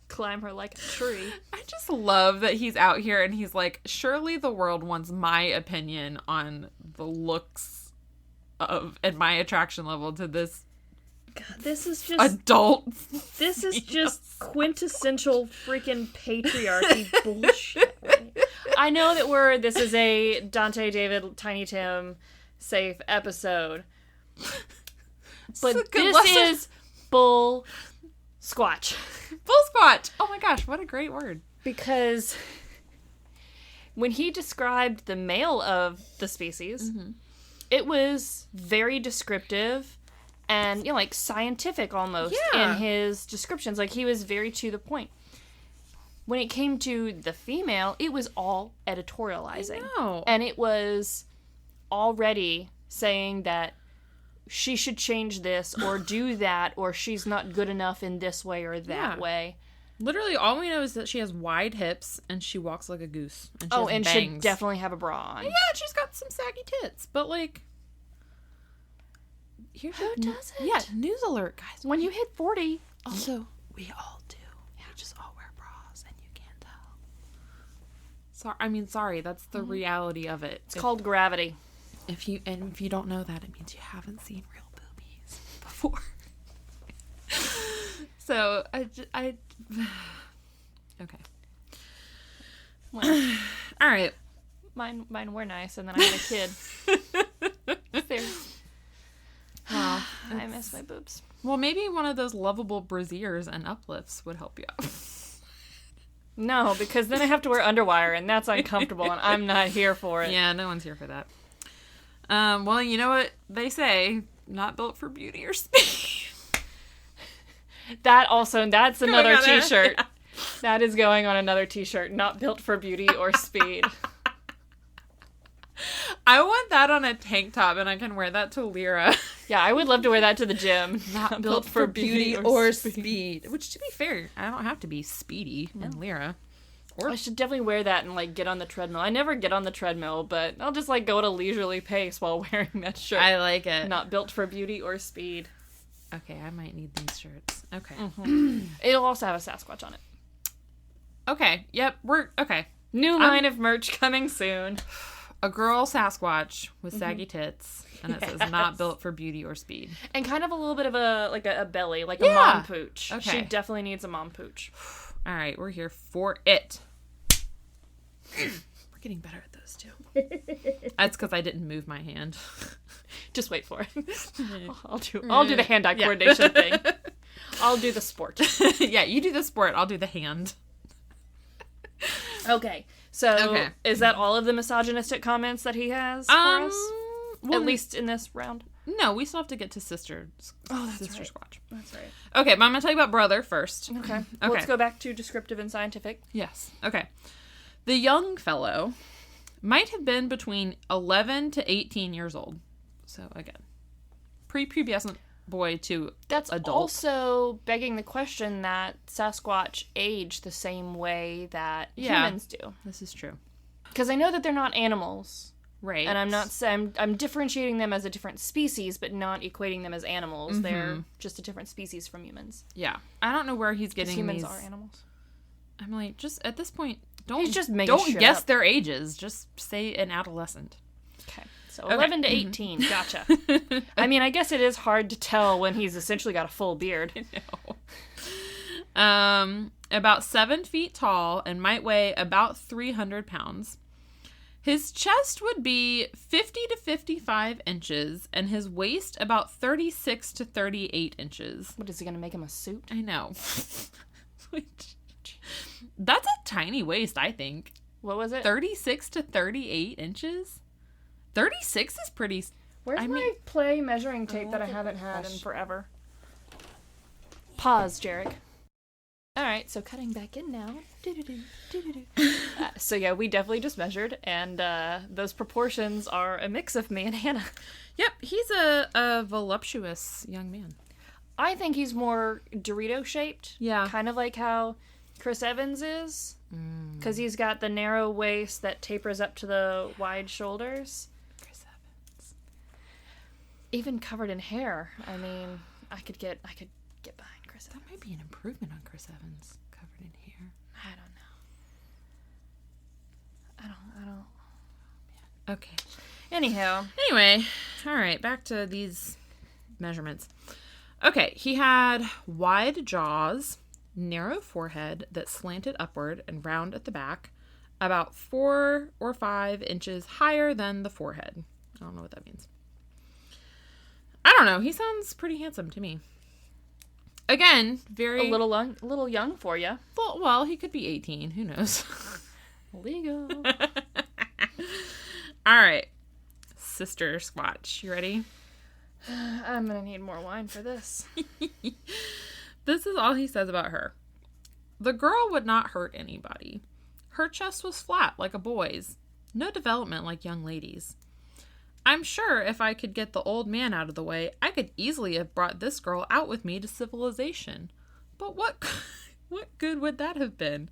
Climb her like a tree. I just love that he's out here and he's like, surely the world wants my opinion on the looks of and my attraction level to this God, this is just adult. This is just quintessential freaking patriarchy bullshit. Right? I know that this is a Dante David Tiny Tim safe episode, but this is bull squatch. Bull squatch. Oh my gosh, what a great word. Because when he described the male of the species, it was very descriptive and, like scientific almost in his descriptions. Like, he was very to the point. When it came to the female, it was all editorializing. I know. And it was already saying that she should change this or do that, or she's not good enough in this way or that way. Literally, all we know is that she has wide hips and she walks like a goose. And she has should bangs. definitely have a bra on. Yeah, she's got some saggy tits, but like... Who doesn't? Yeah, news alert, guys. When you hit 40... Also, we all do. Yeah. We just all wear bras and you can't tell. Sorry, that's the reality of it. It's called gravity. If you don't know that, it means you haven't seen real boobies before. So I okay. Well, All right. mine were nice, and then I had a kid. There. Wow. I miss my boobs. Well, maybe one of those lovable brassiers and uplifts would help you out. No, because then I have to wear underwire, and that's uncomfortable, and I'm not here for it. Yeah, no one's here for that. Well, you know what they say, not built for beauty or speed. That's another on there. t-shirt. Yeah. That is going on another t-shirt. Not built for beauty or speed. I want that on a tank top, and I can wear that to Lyra. Yeah, I would love to wear that to the gym. Not built for beauty or speed. Which, to be fair, I don't have to be speedy in Lyra. I should definitely wear that and, like, get on the treadmill. I never get on the treadmill, but I'll just, like, go at a leisurely pace while wearing that shirt. I like it. Not built for beauty or speed. Okay, I might need these shirts. Okay. It'll also have a Sasquatch on it. Okay, yep, okay. New line of merch coming soon. A girl Sasquatch with saggy tits, and it says Yes. not built for beauty or speed. And kind of a little bit of a belly, like a Yeah. mom pooch. Okay. She definitely needs a mom pooch. All right, we're here for it. We're getting better at those too. That's because I didn't move my hand. Just wait for it. I'll do the hand-eye coordination thing. I'll do the sport. Yeah, you do the sport. I'll do the hand. Okay. So, Okay. is that all of the misogynistic comments that he has for us? Well, At least in this round? no, we still have to get to Sister right. Squatch. That's right. Okay, but I'm gonna tell you about Brother first. Okay. Let's go back to descriptive and scientific. Yes. Okay. The young fellow might have been between 11 to 18 years old. So again, prepubescent boy to That's adult. also begging the question that Sasquatch age the same way that Yeah. humans do. This is true. Because I know that they're not animals. Right. And I'm differentiating them as a different species, but not equating them as animals. They're just a different species from humans. Yeah. I don't know where he's Because getting humans these. are animals. I'm like, just at this point, don't He's just making don't shit guess up. their ages. Just say an adolescent. Okay. So 11 to 18. Gotcha. I mean, I guess it is hard to tell when he's essentially got a full beard. No. About 7 feet tall and might weigh about 300 pounds. His chest would be 50 to 55 inches, and his waist about 36 to 38 inches. What, is he going to make him a suit? I know. That's a tiny waist, I think. What was it? 36 to 38 inches? 36 is pretty... Where's my play measuring tape that I haven't had in forever? Pause, Jarek. Alright, so cutting back in now. So yeah, we definitely just measured, and those proportions are a mix of me and Hannah. Yep, he's a voluptuous young man. I think he's more Dorito-shaped. Yeah. Kind of like how Chris Evans is. Because he's got the narrow waist that tapers up to the wide shoulders. Chris Evans. Even covered in hair. I mean, I could get behind Chris Evans. That might be an improvement on Chris Evans, covered in hair. I don't. Okay. Anyhow. Anyway, all right, back to these measurements. Okay, he had wide jaws, narrow forehead that slanted upward and round at the back, about 4 or 5 inches higher than the forehead. I don't know what that means. I don't know. He sounds pretty handsome to me. Again, very... A little young for you. Well, he could be 18. Who knows? Legal. All right. Sister Squatch. You ready? I'm gonna need more wine for this. This is all he says about her. The girl would not hurt anybody. Her chest was flat like a boy's. No development like young ladies. I'm sure if I could get the old man out of the way, I could easily have brought this girl out with me to civilization. But what good would that have been?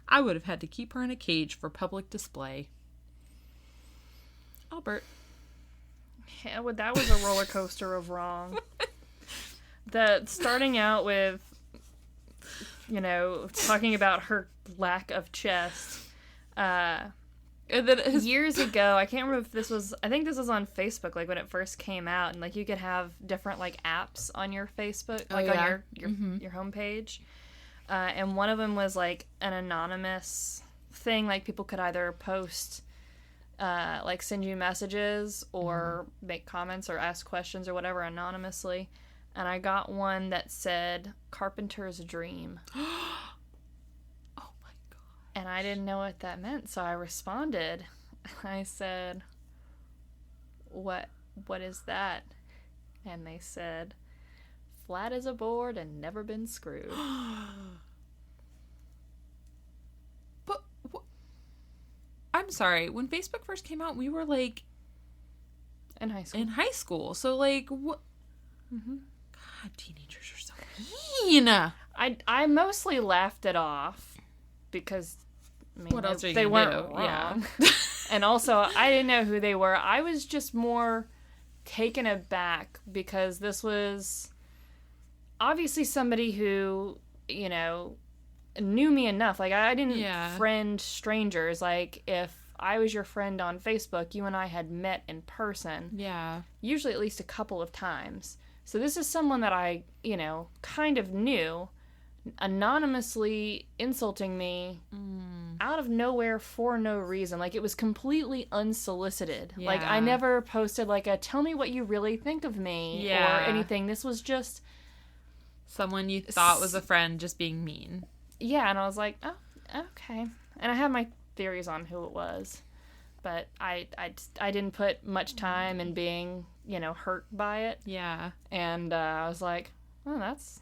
I would have had to keep her in a cage for public display. Albert. Yeah, well, that was a roller coaster of wrong. Starting out with, talking about her lack of chest, And then years ago, I can't remember if this was, I think this was on Facebook, like when it first came out, and like you could have different like apps on your Facebook, like on your homepage. And one of them was like an anonymous thing, like people could either post, like send you messages or make comments or ask questions or whatever anonymously. And I got one that said Carpenter's Dream. And I didn't know what that meant, so I responded. I said, what is that? And they said, flat as a board and never been screwed. But, I'm sorry, when Facebook first came out, we were, like... In high school. In high school. So, like, what... Mm-hmm. God, teenagers are so mean! I mostly laughed it off. Because, I mean, what else they weren't wrong. Yeah. And also, I didn't know who they were. I was just more taken aback because this was obviously somebody who, you know, knew me enough. Like, I didn't friend strangers. Like, if I was your friend on Facebook, you and I had met in person. Yeah. Usually at least a couple of times. So this is someone that I, you know, kind of knew, anonymously insulting me out of nowhere for no reason. Like, it was completely unsolicited. Yeah. Like, I never posted like a tell me what you really think of me or anything. This was just someone you thought was a friend just being mean. Yeah, and I was like, oh, okay. And I have my theories on who it was, but I didn't put much time in being, you know, hurt by it. Yeah. And I was like, oh, that's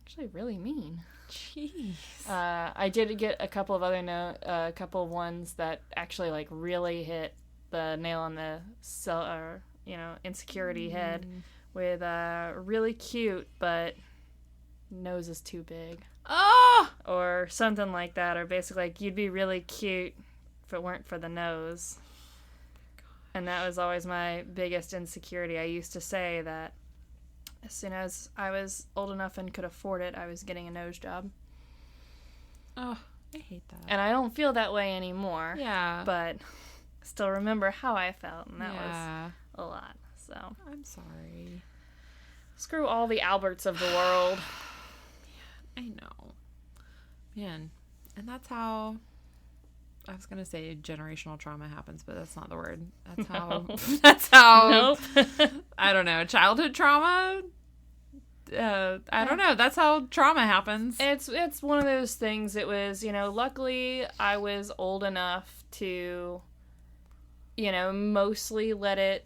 actually really mean. Jeez. I did get a couple of other a couple of ones that actually like really hit the nail on the insecurity head with really cute but nose is too big. Oh! Or something like that, or basically like you'd be really cute if it weren't for the nose. And that was always my biggest insecurity. I used to say that as soon as I was old enough and could afford it, I was getting a nose job. Oh, I hate that. And I don't feel that way anymore. Yeah. But still remember how I felt, and that was a lot. So I'm sorry. Screw all the Alberts of the world. I know. Man. And that's how... I was going to say generational trauma happens, but that's not the word. That's how... No. That's how... Nope. I don't know. Childhood trauma? I don't know. That's how trauma happens. It's one of those things. It was, you know, luckily I was old enough to, you know, mostly let it...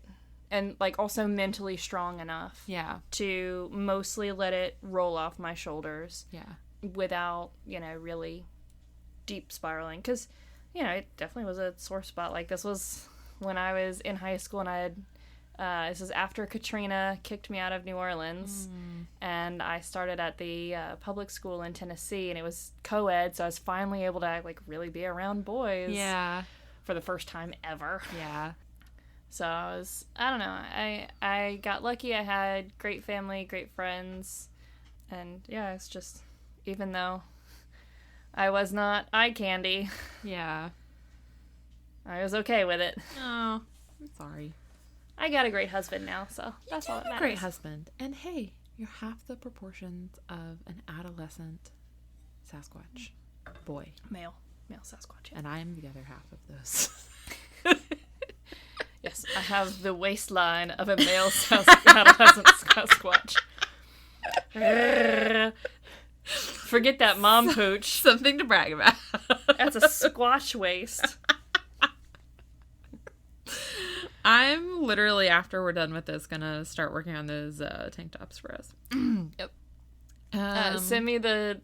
And, like, also mentally strong enough. Yeah. To mostly let it roll off my shoulders. Yeah. Without, you know, really deep spiraling. Because, you know, it definitely was a sore spot. Like, this was when I was in high school and I had... this was after Katrina kicked me out of New Orleans. And I started at the public school in Tennessee. And it was co-ed, so I was finally able to, like, really be around boys. Yeah. For the first time ever. Yeah. So I don't know, I got lucky. I had great family, great friends, and yeah, it's just, even though I was not eye candy, yeah, I was okay with it. Oh, I'm sorry. I got a great husband now, so that's all that matters. A great husband, and hey, you're half the proportions of an adolescent Sasquatch boy. Male Sasquatch. Yeah. And I am the other half of those. Yes, I have the waistline of a male adolescent Sasquatch. Forget that mom pooch. Something to brag about. That's a squatch waist. I'm literally, after we're done with this, gonna start working on those tank tops for us. Yep. Send me the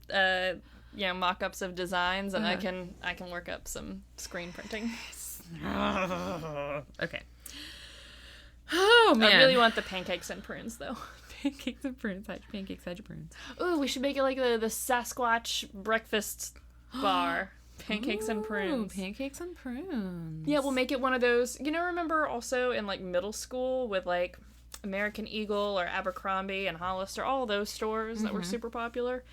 mock-ups of designs, and I can work up some screen printing. Okay. Oh man, I really want the pancakes and prunes though. Pancakes and prunes. Pancakes, side prunes. Ooh, we should make it like the Sasquatch breakfast bar. Pancakes and prunes. Pancakes and prunes. Yeah, we'll make it one of those. You know, remember also in like middle school with like American Eagle or Abercrombie and Hollister, all those stores that were super popular.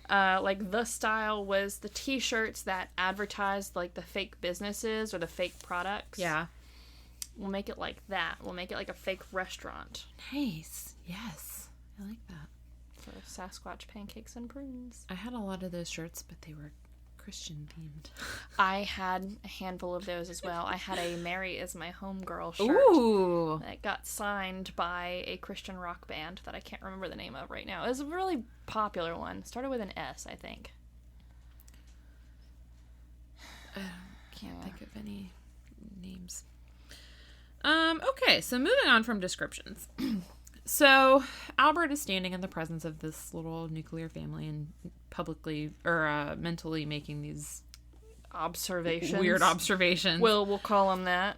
Like, the style was the t-shirts that advertised, like, the fake businesses or the fake products. Yeah. We'll make it like that. We'll make it like a fake restaurant. Nice. Yes. I like that. For Sasquatch pancakes and prunes. I had a lot of those shirts, but they were Christian themed. I had a handful of those as well. I had a Mary is my homegirl shirt. Ooh. That got signed by a Christian rock band that I can't remember the name of right now. It was a really popular one. Started with an S, I think. Can't think of any names. Okay, so moving on from descriptions. So, Albert is standing in the presence of this little nuclear family and publicly, or mentally making these Observations. weird observations. We'll call them that.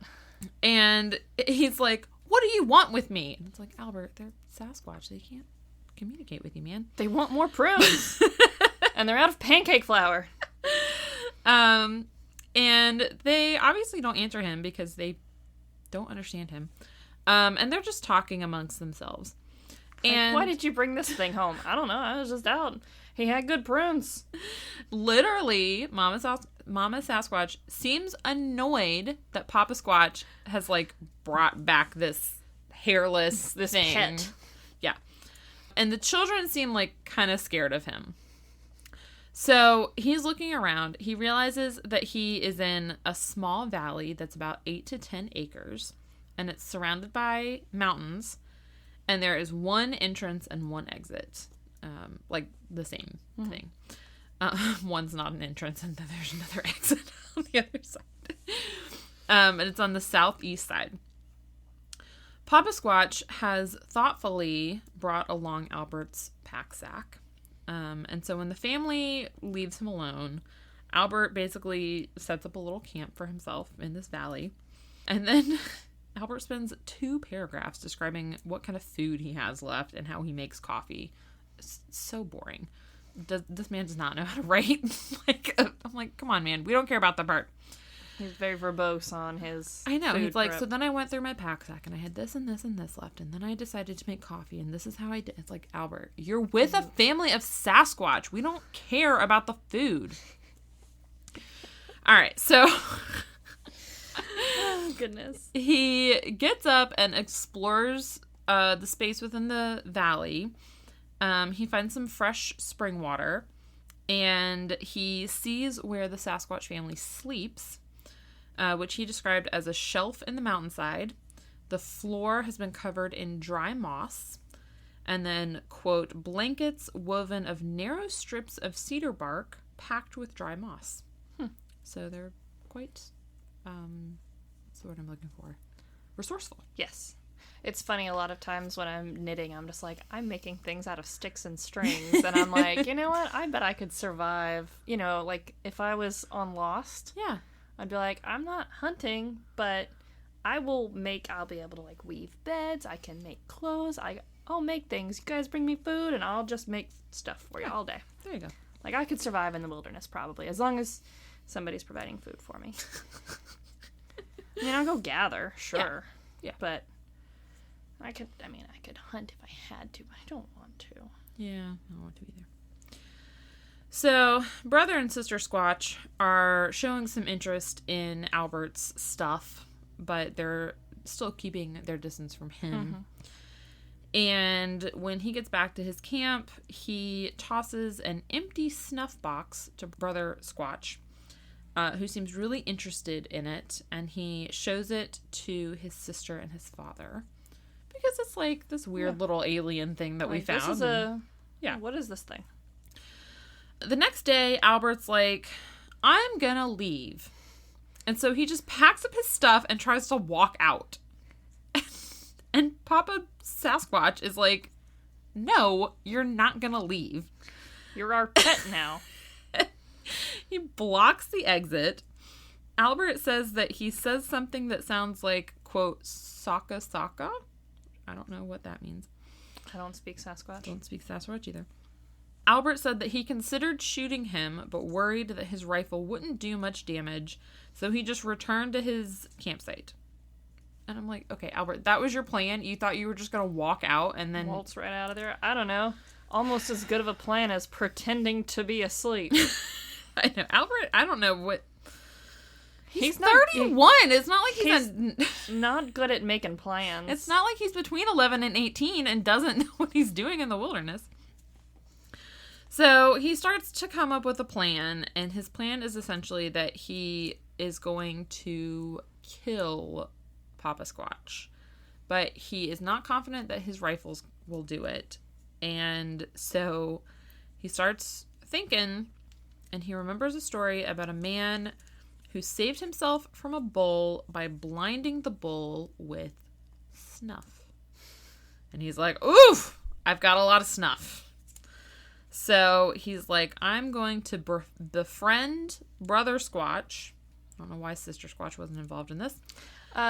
And he's like, what do you want with me? And it's like, Albert, they're Sasquatch. They can't communicate with you, man. They want more prunes. And they're out of pancake flour. And they obviously don't answer him because they don't understand him. And they're just talking amongst themselves. And why did you bring this thing home? I don't know. I was just out. He had good prunes. Literally, Mama Sasquatch seems annoyed that Papa Squatch has, like, brought back this hairless This thing. pet. Yeah. And the children seem, like, kind of scared of him. So he's looking around. He realizes that he is in a small valley that's about 8 to 10 acres. And it's surrounded by mountains. And there is one entrance and one exit. Like the same thing. One's not an entrance and then there's another exit on the other side. And it's on the southeast side. Papa Squatch has thoughtfully brought along Albert's pack sack. And so when the family leaves him alone, Albert basically sets up a little camp for himself in this valley. And then Albert spends 2 paragraphs describing what kind of food he has left and how he makes coffee. It's so boring. This man does not know how to write. I'm like, come on, man. We don't care about that part. He's very verbose on his I know. food He's like, prep. so then I went through my pack sack and I had this and this and this left. And then I decided to make coffee and this is how I did. It's like, Albert, you're with a family of Sasquatch. We don't care about the food. All right. So Oh, goodness. he gets up and explores the space within the valley. He finds some fresh spring water and he sees where the Sasquatch family sleeps, which he described as a shelf in the mountainside. The floor has been covered in dry moss and then, quote, blankets woven of narrow strips of cedar bark packed with dry moss. So they're quite, what's the word I'm looking for? Resourceful. Yes. It's funny, a lot of times when I'm knitting, I'm just like, I'm making things out of sticks and strings. And I'm like, you know what? I bet I could survive. You know, like, if I was on Lost, Yeah. I'd be like, I'm not hunting, but I'll be able to, like, weave beds. I can make clothes. I'll make things. You guys bring me food, and I'll just make stuff for you all day. There you go. Like, I could survive in the wilderness, probably, as long as somebody's providing food for me. I mean, I'll go gather, sure. Yeah. But I could hunt if I had to, but I don't want to. Yeah, I don't want to either. So, brother and sister Squatch are showing some interest in Albert's stuff, but they're still keeping their distance from him. And when he gets back to his camp, he tosses an empty snuff box to brother Squatch, who seems really interested in it, and he shows it to his sister and his father. Because it's like this weird little alien thing that we found. This is what is this thing? The next day, Albert's like, I'm gonna leave. And so he just packs up his stuff and tries to walk out. And Papa Sasquatch is like, no, you're not gonna leave. You're our pet now. He blocks the exit. Albert says that he says something that sounds like, quote, Saka Saka. I don't know what that means. I don't speak Sasquatch. Don't speak Sasquatch either. Albert said that he considered shooting him, but worried that his rifle wouldn't do much damage, so he just returned to his campsite. And I'm like, okay, Albert, that was your plan? You thought you were just going to walk out and then... Waltz right out of there? I don't know. Almost as good of a plan as pretending to be asleep. I know. Albert, I don't know what... He's not 31. It's not like he's not good at making plans. It's not like he's between 11 and 18 and doesn't know what he's doing in the wilderness. So he starts to come up with a plan, and his plan is essentially that he is going to kill Papa Squatch. But he is not confident that his rifles will do it. And so he starts thinking, and he remembers a story about a man who saved himself from a bull by blinding the bull with snuff. And he's like, oof, I've got a lot of snuff. So he's like, I'm going to befriend Brother Squatch. I don't know why Sister Squatch wasn't involved in this.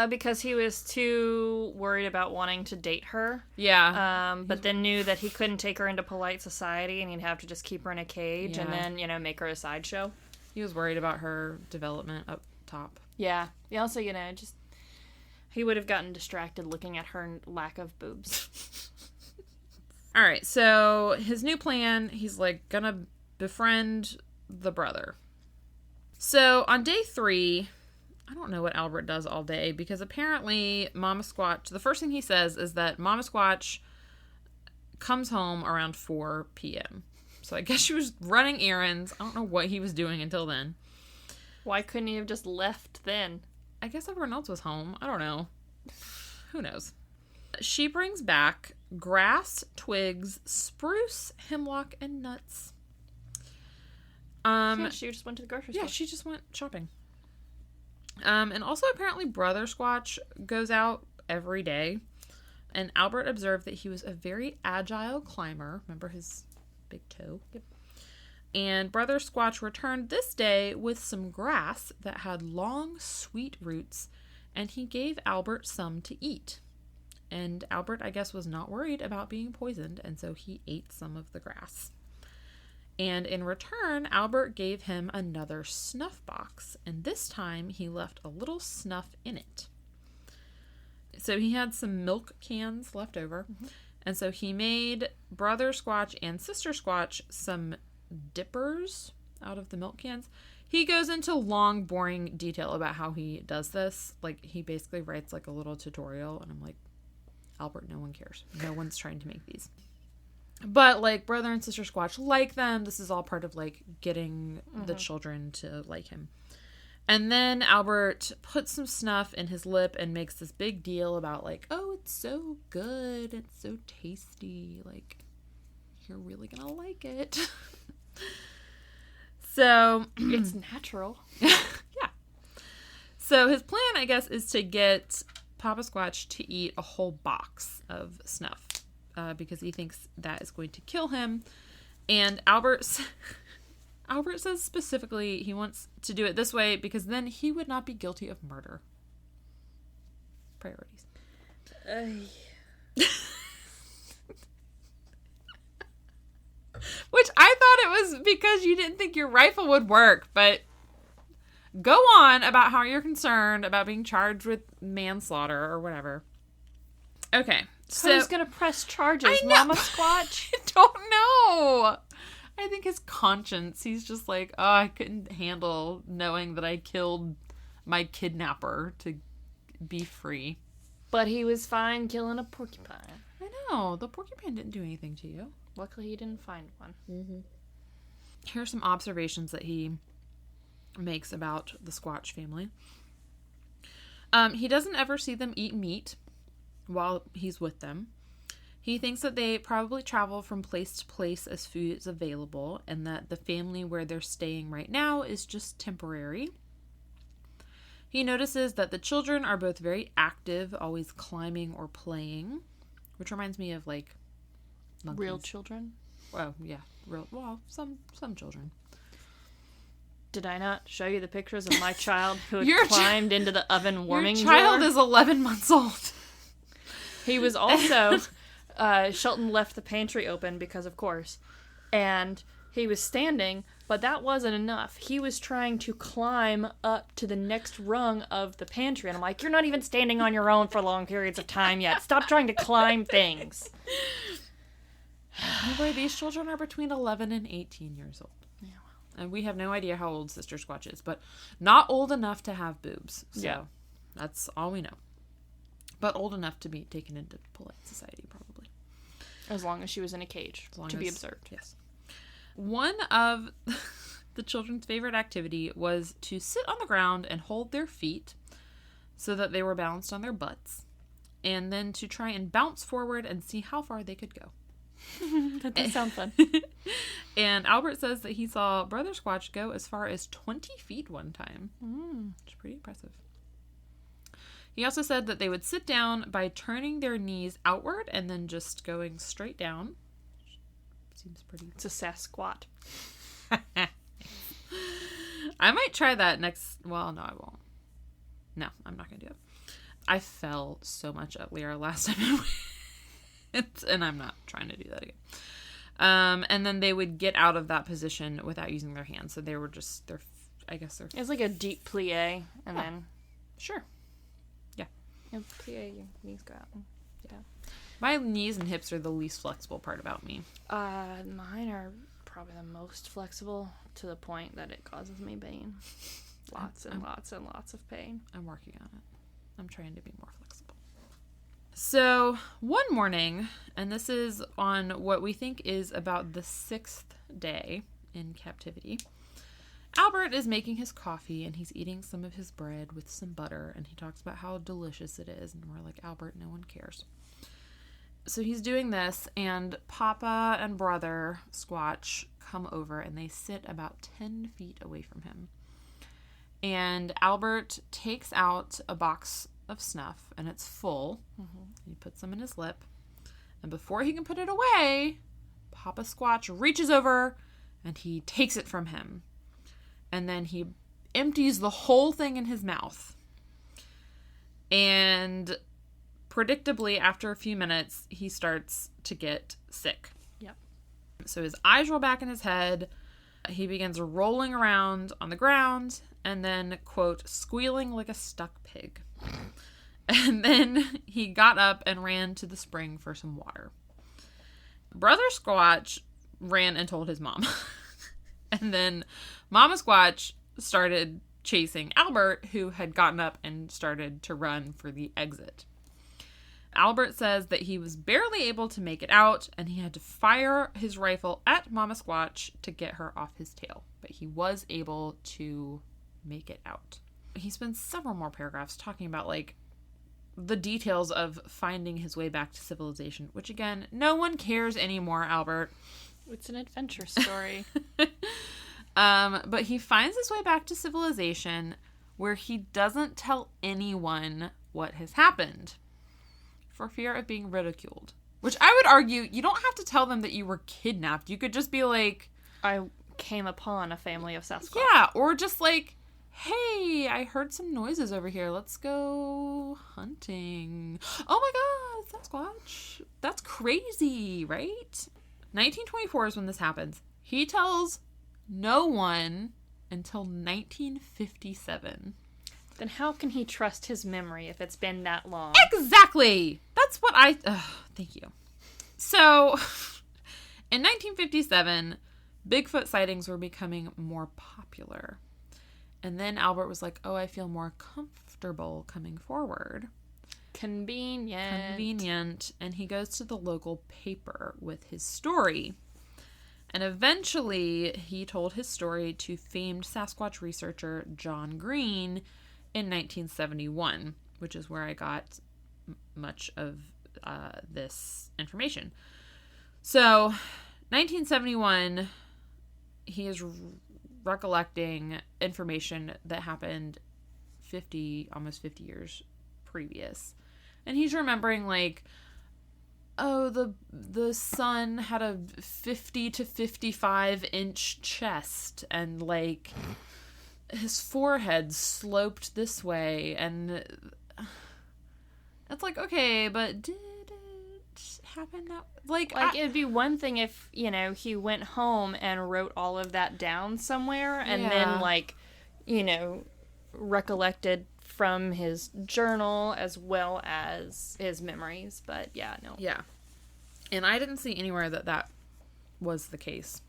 Because he was too worried about wanting to date her. Yeah. But then knew that he couldn't take her into polite society and he'd have to just keep her in a cage and then, make her a sideshow. He was worried about her development up top. Yeah. He also, he would have gotten distracted looking at her lack of boobs. All right. So his new plan, he's like gonna befriend the brother. So on day 3, I don't know what Albert does all day because apparently Mama Squatch, the first thing he says is that Mama Squatch comes home around 4 p.m. So I guess she was running errands. I don't know what he was doing until then. Why couldn't he have just left then? I guess everyone else was home. I don't know. Who knows? She brings back grass, twigs, spruce, hemlock, and nuts. She just went to the grocery store. Yeah, she just went shopping. And also apparently Brother Squatch goes out every day. And Albert observed that he was a very agile climber. Remember his big toe? Yep. And Brother Squatch returned this day with some grass that had long, sweet roots. And he gave Albert some to eat. And Albert, I guess, was not worried about being poisoned. And so he ate some of the grass. And in return, Albert gave him another snuff box, and this time he left a little snuff in it. So he had some milk cans left over, and so he made Brother Squatch and Sister Squatch some dippers out of the milk cans. He goes into long, boring detail about how he does this. Like, he basically writes like a little tutorial, and I'm like, Albert, no one cares. No one's trying to make these. But, like, Brother and Sister Squatch like them. This is all part of, like, getting the children to like him. And then Albert puts some snuff in his lip and makes this big deal about, like, oh, it's so good. It's so tasty. Like, you're really gonna like it. So... It's natural. Yeah. So his plan, I guess, is to get Papa Squatch to eat a whole box of snuff. Because he thinks that is going to kill him. And Albert says specifically he wants to do it this way because then he would not be guilty of murder. Priorities. Which I thought it was because you didn't think your rifle would work, but go on about how you're concerned about being charged with manslaughter or whatever. Okay. So, who's gonna press charges? Mama Squatch? I don't know. I think his conscience. He's just like, oh, I couldn't handle knowing that I killed my kidnapper to be free. But he was fine killing a porcupine. I know. The porcupine didn't do anything to you. Luckily, he didn't find one. Mm-hmm. Here are some observations that he makes about the Squatch family. He doesn't ever see them eat meat while he's with them. He thinks that they probably travel from place to place as food is available and that the family where they're staying right now is just temporary. He notices that the children are both very active, always climbing or playing, which reminds me of like monkeys. Real children? Well, yeah, some children. Did I not show you the pictures of my child who had Your climbed into the oven warming Your child drawer? is 11 months old. He was also, Shelton left the pantry open because, of course, and he was standing, but that wasn't enough. He was trying to climb up to the next rung of the pantry, and I'm like, you're not even standing on your own for long periods of time yet. Stop trying to climb things. Anyway, these children are between 11 and 18 years old. Yeah. And we have no idea how old Sister Squatch is, but not old enough to have boobs. So Yeah. that's all we know. But old enough to be taken into polite society, probably. As long as she was in a cage to be observed. Yes. One of the children's favorite activity was to sit on the ground and hold their feet so that they were balanced on their butts, and then to try and bounce forward and see how far they could go. That does sound fun. And Albert says that he saw Brother Squatch go as far as 20 feet one time. Which is pretty impressive. He also said that they would sit down by turning their knees outward and then just going straight down. Seems pretty... It's a Sasquatch. I might try that next... Well, no, I won't. No, I'm not going to do it. I fell so much at Lyra last time I went, and I'm not trying to do that again. And then they would get out of that position without using their hands. So they were just... It's like a deep plie, and then... Sure. Yeah. You plie, your knees go out. Yeah. My knees and hips are the least flexible part about me. Mine are probably the most flexible to the point that it causes me pain. Lots and lots of pain. I'm working on it. I'm trying to be more flexible. So, one morning, and this is on what we think is about the 6th day in captivity, Albert is making his coffee and he's eating some of his bread with some butter, and he talks about how delicious it is, and we're like, Albert, no one cares. So he's doing this, and Papa and Brother Squatch come over, and they sit about 10 feet away from him. And Albert takes out a box of snuff, and it's full. He puts some in his lip, and before he can put it away, Papa Squatch reaches over, and he takes it from him. And then he empties the whole thing in his mouth. And... predictably, after a few minutes, he starts to get sick. Yep. So his eyes roll back in his head. He begins rolling around on the ground and then, quote, squealing like a stuck pig. And then he got up and ran to the spring for some water. Brother Squatch ran and told his mom. And then Mama Squatch started chasing Albert, who had gotten up and started to run for the exit. Albert says that he was barely able to make it out, and he had to fire his rifle at Mama Squatch to get her off his tail. But he was able to make it out. He spends several more paragraphs talking about, like, the details of finding his way back to civilization, which, again, no one cares anymore, Albert. It's an adventure story. But he finds his way back to civilization where he doesn't tell anyone what has happened, for fear of being ridiculed. Which I would argue, you don't have to tell them that you were kidnapped. You could just be like... I came upon a family of Sasquatch. Yeah, or just like, hey, I heard some noises over here. Let's go hunting. Oh my god, Sasquatch. That's crazy, right? 1924 is when this happens. He tells no one until 1957. Then how can he trust his memory if it's been that long? Exactly! That's what I... thank you. So, in 1957, Bigfoot sightings were becoming more popular. And then Albert was like, oh, I feel more comfortable coming forward. Convenient. And he goes to the local paper with his story. And eventually, he told his story to famed Sasquatch researcher John Green in 1971, which is where I got much of this information. So, 1971, he is recollecting information that happened almost 50 years previous. And he's remembering, like, oh, the son had a 50 to 55 inch chest, and, like, his forehead sloped this way, and it's like, okay, but did it happen that, like it'd be one thing if, you know, he went home and wrote all of that down somewhere, and then, like, you know, recollected from his journal as well as his memories. But yeah, no. Yeah. And I didn't see anywhere that that was the case.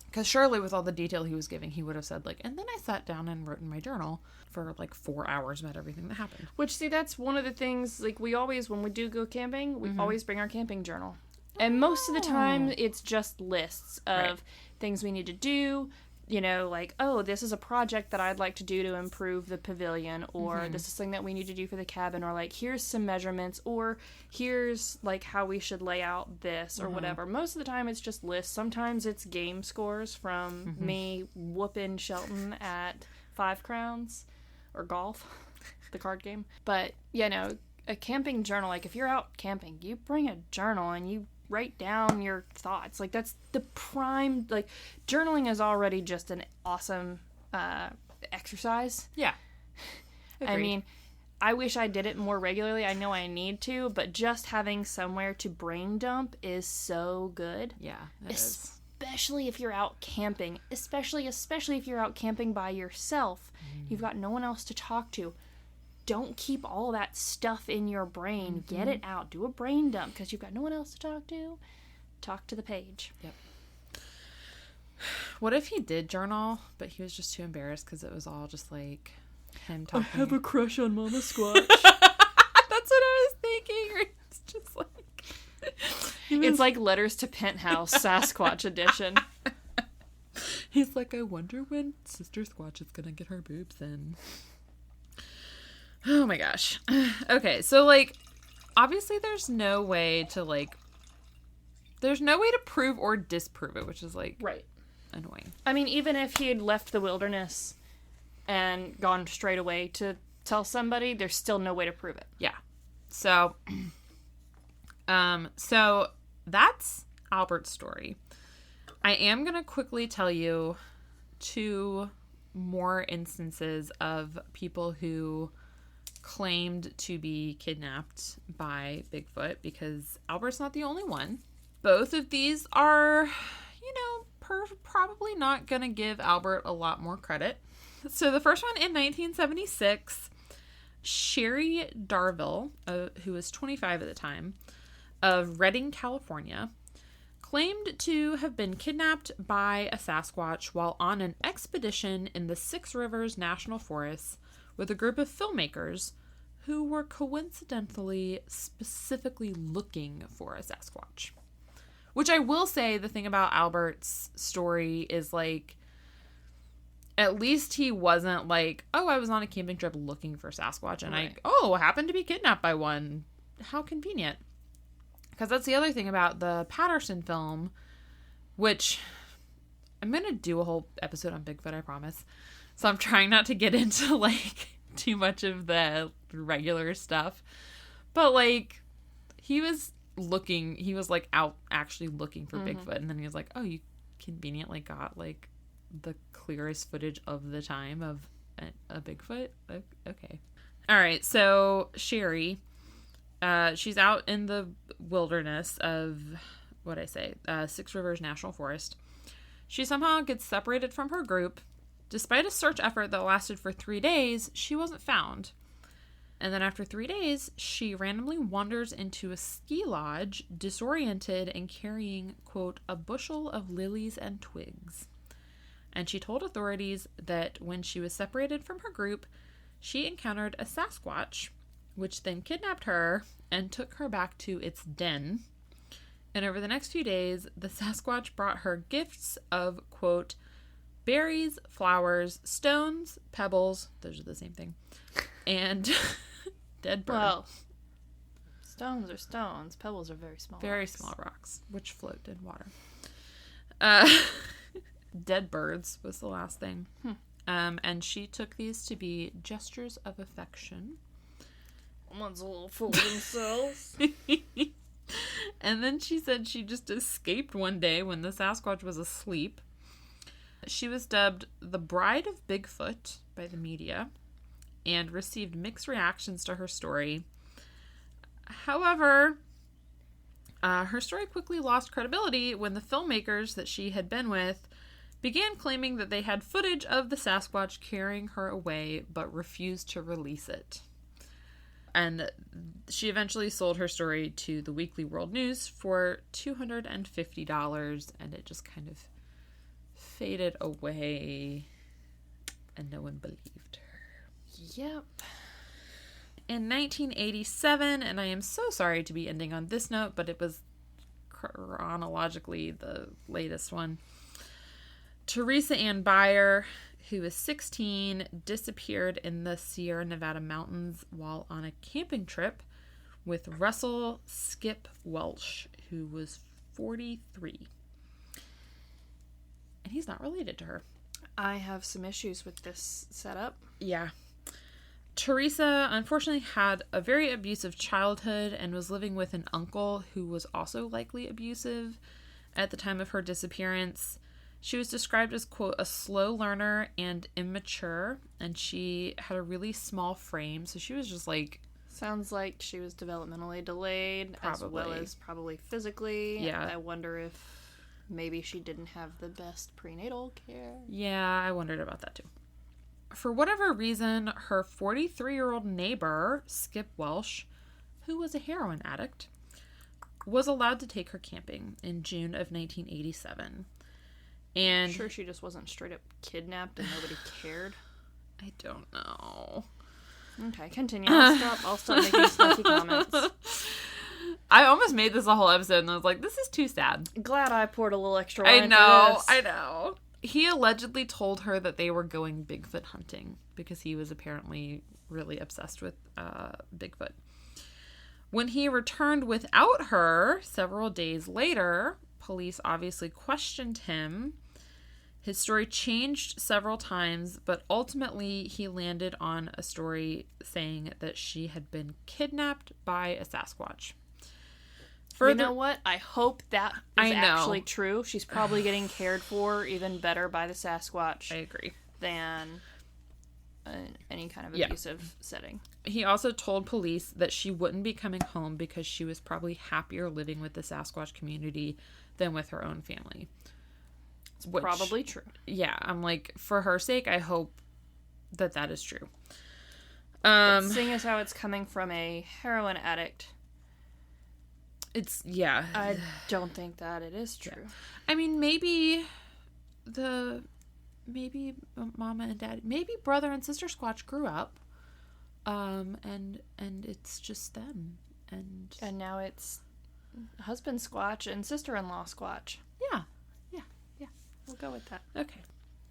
Because surely with all the detail he was giving, he would have said, like, and then I sat down and wrote in my journal for, like, 4 hours about everything that happened. Which, see, that's one of the things, like, we always, when we do go camping, we always bring our camping journal. And most of the time, it's just lists of things we need to do. You know, like, oh, this is a project that I'd like to do to improve the pavilion, or this is something that we need to do for the cabin, or, like, here's some measurements, or here's, like, how we should lay out this, or whatever. Most of the time, it's just lists. Sometimes it's game scores from me whooping Shelton at 5 Crowns, or golf, the card game. But, you know, a camping journal, like, if you're out camping, you bring a journal and you write down your thoughts. Like, that's the prime, like, journaling is already just an awesome exercise. Yeah. Agreed. I mean, I wish I did it more regularly. I know I need to, but just having somewhere to brain dump is so good. Yeah, it is. Especially if you're out camping. Especially if you're out camping by yourself. You've got no one else to talk to. Don't keep all that stuff in your brain. Get it out. Do a brain dump because you've got no one else to talk to. Talk to the page. Yep. What if he did journal, but he was just too embarrassed because it was all just like him talking? I have a crush on Mama Squatch. That's what I was thinking. It's just like... It's like Letters to Penthouse Sasquatch edition. He's like, I wonder when Sister Squatch is gonna get her boobs in. Oh my gosh. Okay, so, like, obviously there's no way to prove or disprove it, which is, like, Right. annoying. I mean, even if he had left the wilderness and gone straight away to tell somebody, there's still no way to prove it. Yeah. So, so that's Albert's story. I am going to quickly tell you 2 more instances of people who claimed to be kidnapped by Bigfoot, because Albert's not the only one. Both of these are, you know, probably not going to give Albert a lot more credit. So the first one in 1976, Sherry Darville, who was 25 at the time, of Redding, California, claimed to have been kidnapped by a Sasquatch while on an expedition in the Six Rivers National Forest with a group of filmmakers who were coincidentally specifically looking for a Sasquatch. Which I will say, the thing about Albert's story is, like, at least he wasn't like, oh, I was on a camping trip looking for Sasquatch and Right. I happened to be kidnapped by one. How convenient. Because that's the other thing about the Patterson film, which I'm going to do a whole episode on Bigfoot, I promise. So I'm trying not to get into, like, too much of the regular stuff. But, like, he was like, out actually looking for Bigfoot. And then he was like, oh, you conveniently got, like, the clearest footage of the time of a Bigfoot? Okay. All right, so Sherry, she's out in the wilderness of, Six Rivers National Forest. She somehow gets separated from her group. Despite a search effort that lasted for 3 days, she wasn't found. And then after 3 days, she randomly wanders into a ski lodge, disoriented and carrying, quote, a bushel of lilies and twigs. And she told authorities that when she was separated from her group, she encountered a Sasquatch, which then kidnapped her and took her back to its den. And over the next few days, the Sasquatch brought her gifts of, quote, berries, flowers, stones, pebbles, those are the same thing, and dead bird. Well, stones are stones. Pebbles are very small. Very rocks. small rocks, which float in water. Dead birds was the last thing. And she took these to be gestures of affection. One's a little full of themselves. And then she said she just escaped one day when the Sasquatch was asleep. She was dubbed the Bride of Bigfoot by the media and received mixed reactions to her story. However, her story quickly lost credibility when the filmmakers that she had been with began claiming that they had footage of the Sasquatch carrying her away but refused to release it. And she eventually sold her story to the Weekly World News for $250, and it just kind of faded away, and no one believed her. Yep. In 1987, and I am so sorry to be ending on this note, but it was chronologically the latest one. Teresa Ann Byer, who was 16, disappeared in the Sierra Nevada mountains while on a camping trip with Russell Skip Welsh, who was 43. And he's not related to her. I have some issues with this setup. Yeah. Teresa, unfortunately, had a very abusive childhood and was living with an uncle who was also likely abusive at the time of her disappearance. She was described as, quote, a slow learner and immature, and she had a really small frame, so she was just like... Sounds like she was developmentally delayed, as well as probably physically. Yeah. I wonder if maybe she didn't have the best prenatal care. Yeah, I wondered about that too. For whatever reason, her 43-year-old neighbor, Skip Welsh, who was a heroin addict, was allowed to take her camping in June of 1987. And I'm sure she just wasn't straight up kidnapped and nobody cared. I don't know. Okay, continue. I'll stop making snarky comments. I almost made this a whole episode and I was like, this is too sad. Glad I poured a little extra wine I know, for this. I know. He allegedly told her that they were going Bigfoot hunting because he was apparently really obsessed with Bigfoot. When he returned without her several days later, police obviously questioned him. His story changed several times, but ultimately he landed on a story saying that she had been kidnapped by a Sasquatch. You know what? I hope that is actually true. She's probably getting cared for even better by the Sasquatch. I agree. Than any kind of abusive setting. He also told police that she wouldn't be coming home because she was probably happier living with the Sasquatch community than with her own family. It's probably true. Yeah, I'm like, for her sake, I hope that that is true. Seeing as how it's coming from a heroin addict... It's, yeah. I don't think that it is true. Yeah. I mean, maybe Mama and Daddy, maybe brother and sister Squatch grew up, and it's just them. And now it's husband Squatch and sister-in-law Squatch. Yeah. We'll go with that. Okay.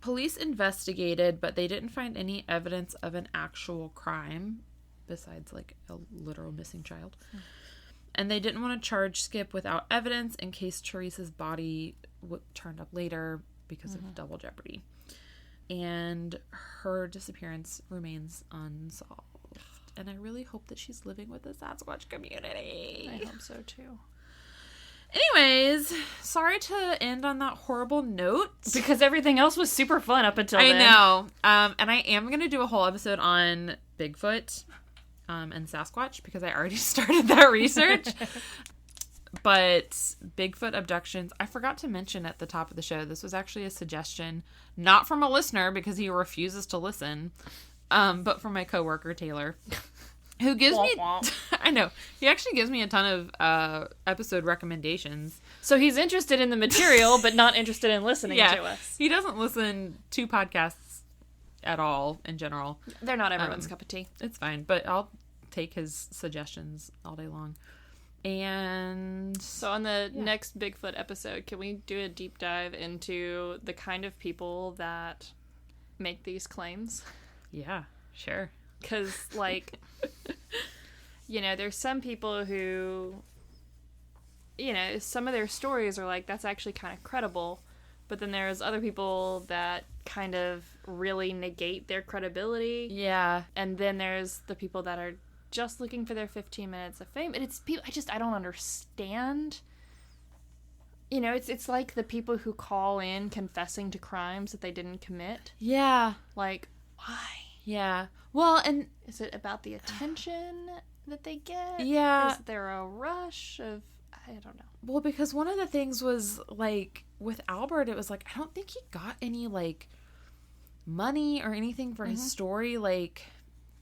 Police investigated, but they didn't find any evidence of an actual crime, besides, like, a literal missing child. And they didn't want to charge Skip without evidence in case Teresa's body turned up later because of double jeopardy. And her disappearance remains unsolved. And I really hope that she's living with the Sasquatch community. I hope so too. Anyways, sorry to end on that horrible note. Because everything else was super fun up until then. I know. And I am going to do a whole episode on Bigfoot and Sasquatch because I already started that research. But Bigfoot abductions, I forgot to mention at the top of the show, this was actually a suggestion, not from a listener because he refuses to listen, but from my coworker, Taylor, who gives me, I know, he actually gives me a ton of episode recommendations. So he's interested in the material, but not interested in listening to us. He doesn't listen to podcasts at all in general. They're not everyone's cup of tea. It's fine, but I'll take his suggestions all day long. And so on the next Bigfoot episode, can we do a deep dive into the kind of people that make these claims? Yeah, sure. Because, like, you know, there's some people who, you know, some of their stories are like, that's actually kind of credible. But then there's other people that kind of really negate their credibility. Yeah. And then there's the people that are just looking for their 15 minutes of fame. And it's people, I don't understand. You know, it's like the people who call in confessing to crimes that they didn't commit. Yeah. Like, why? Yeah. Well, and is it about the attention that they get? Yeah. Is there a rush of, I don't know. Well, because one of the things was, like, with Albert, it was like, I don't think he got any, like, money or anything for his story. Like,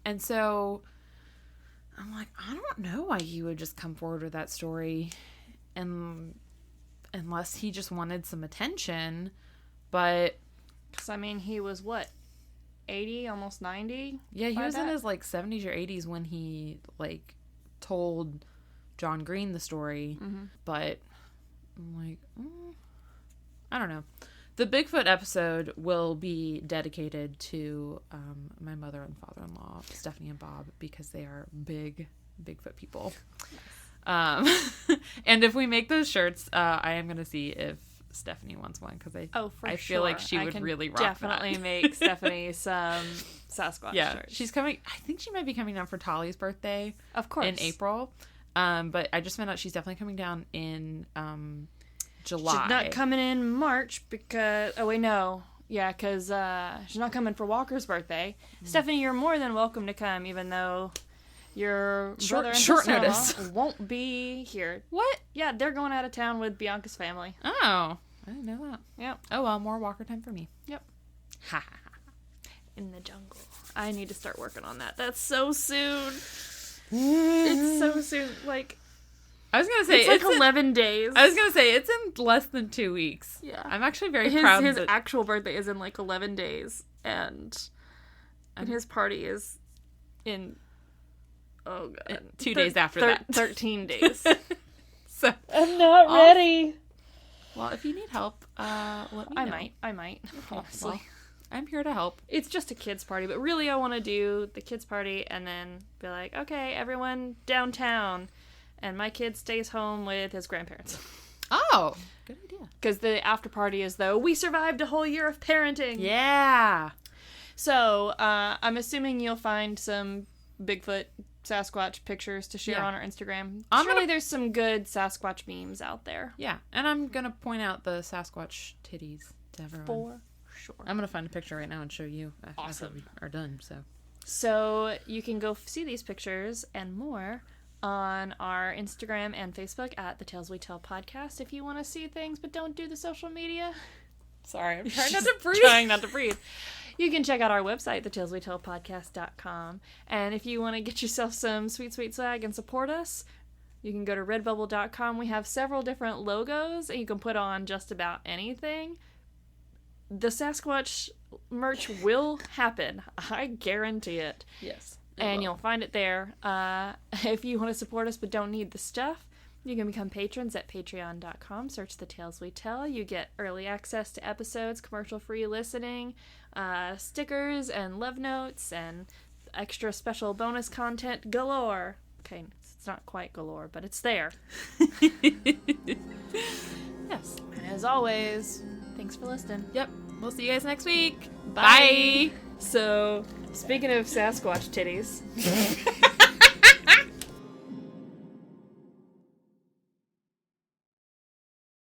and so, I'm like, I don't know why he would just come forward with that story, and unless he just wanted some attention. But because I mean, he was what, 80, almost 90? Yeah, he was in his like 70s or 80s when he like told John Green the story. But I'm like, I don't know. The Bigfoot episode will be dedicated to my mother and father-in-law, Stephanie and Bob, because they are big Bigfoot people. And if we make those shirts, I am going to see if Stephanie wants one, because I feel like she would really rock definitely that. make Stephanie some Sasquatch shirts. She's coming. I think she might be coming down for Tali's birthday. Of course. In April. But I just found out she's definitely coming down in July. She's not coming in March because... Oh, wait, no. Yeah, because she's not coming for Walker's birthday. Stephanie, you're more than welcome to come, even though your brother and short sister-in-law notice won't be here. What? Yeah, they're going out of town with Bianca's family. Oh, I didn't know that. Yep. Oh, well, more Walker time for me. Yep. Ha. In the jungle. I need to start working on that. That's so soon. It's so soon. Like... I was gonna say it's like 11 days. I was gonna say it's in less than 2 weeks. Yeah, I'm actually very proud. His actual birthday is in like 11 days, and his party is in 2 days after that. 13 days. So I'm not ready. Well, if you need help, let me know. I might. Honestly, well, I'm here to help. It's just a kids party, but really, I want to do the kids party and then be like, okay, everyone downtown. And my kid stays home with his grandparents. Oh, good idea. Because the after party is, though, we survived a whole year of parenting. Yeah. So, I'm assuming you'll find some Bigfoot, Sasquatch pictures to share on our Instagram. Surely there's some good Sasquatch memes out there. Yeah, and I'm going to point out the Sasquatch titties to everyone. For sure. I'm going to find a picture right now and show you after Awesome. we are done, So, you can go see these pictures and more on our Instagram and Facebook at The Tales We Tell Podcast if you want to see things but don't do the social media. Sorry, I'm trying not to breathe. You can check out our website, thetaleswetellpodcast.com. And if you want to get yourself some sweet, sweet swag and support us, you can go to redbubble.com. We have several different logos that you can put on just about anything. The Sasquatch merch will happen. I guarantee it. Yes. And you'll find it there. If you want to support us but don't need the stuff, you can become patrons at patreon.com. Search The Tales We Tell. You get early access to episodes, commercial-free listening, stickers and love notes, and extra special bonus content galore. Okay, it's not quite galore, but it's there. Yes. And as always, thanks for listening. Yep. We'll see you guys next week. Bye. So, speaking of Sasquatch titties...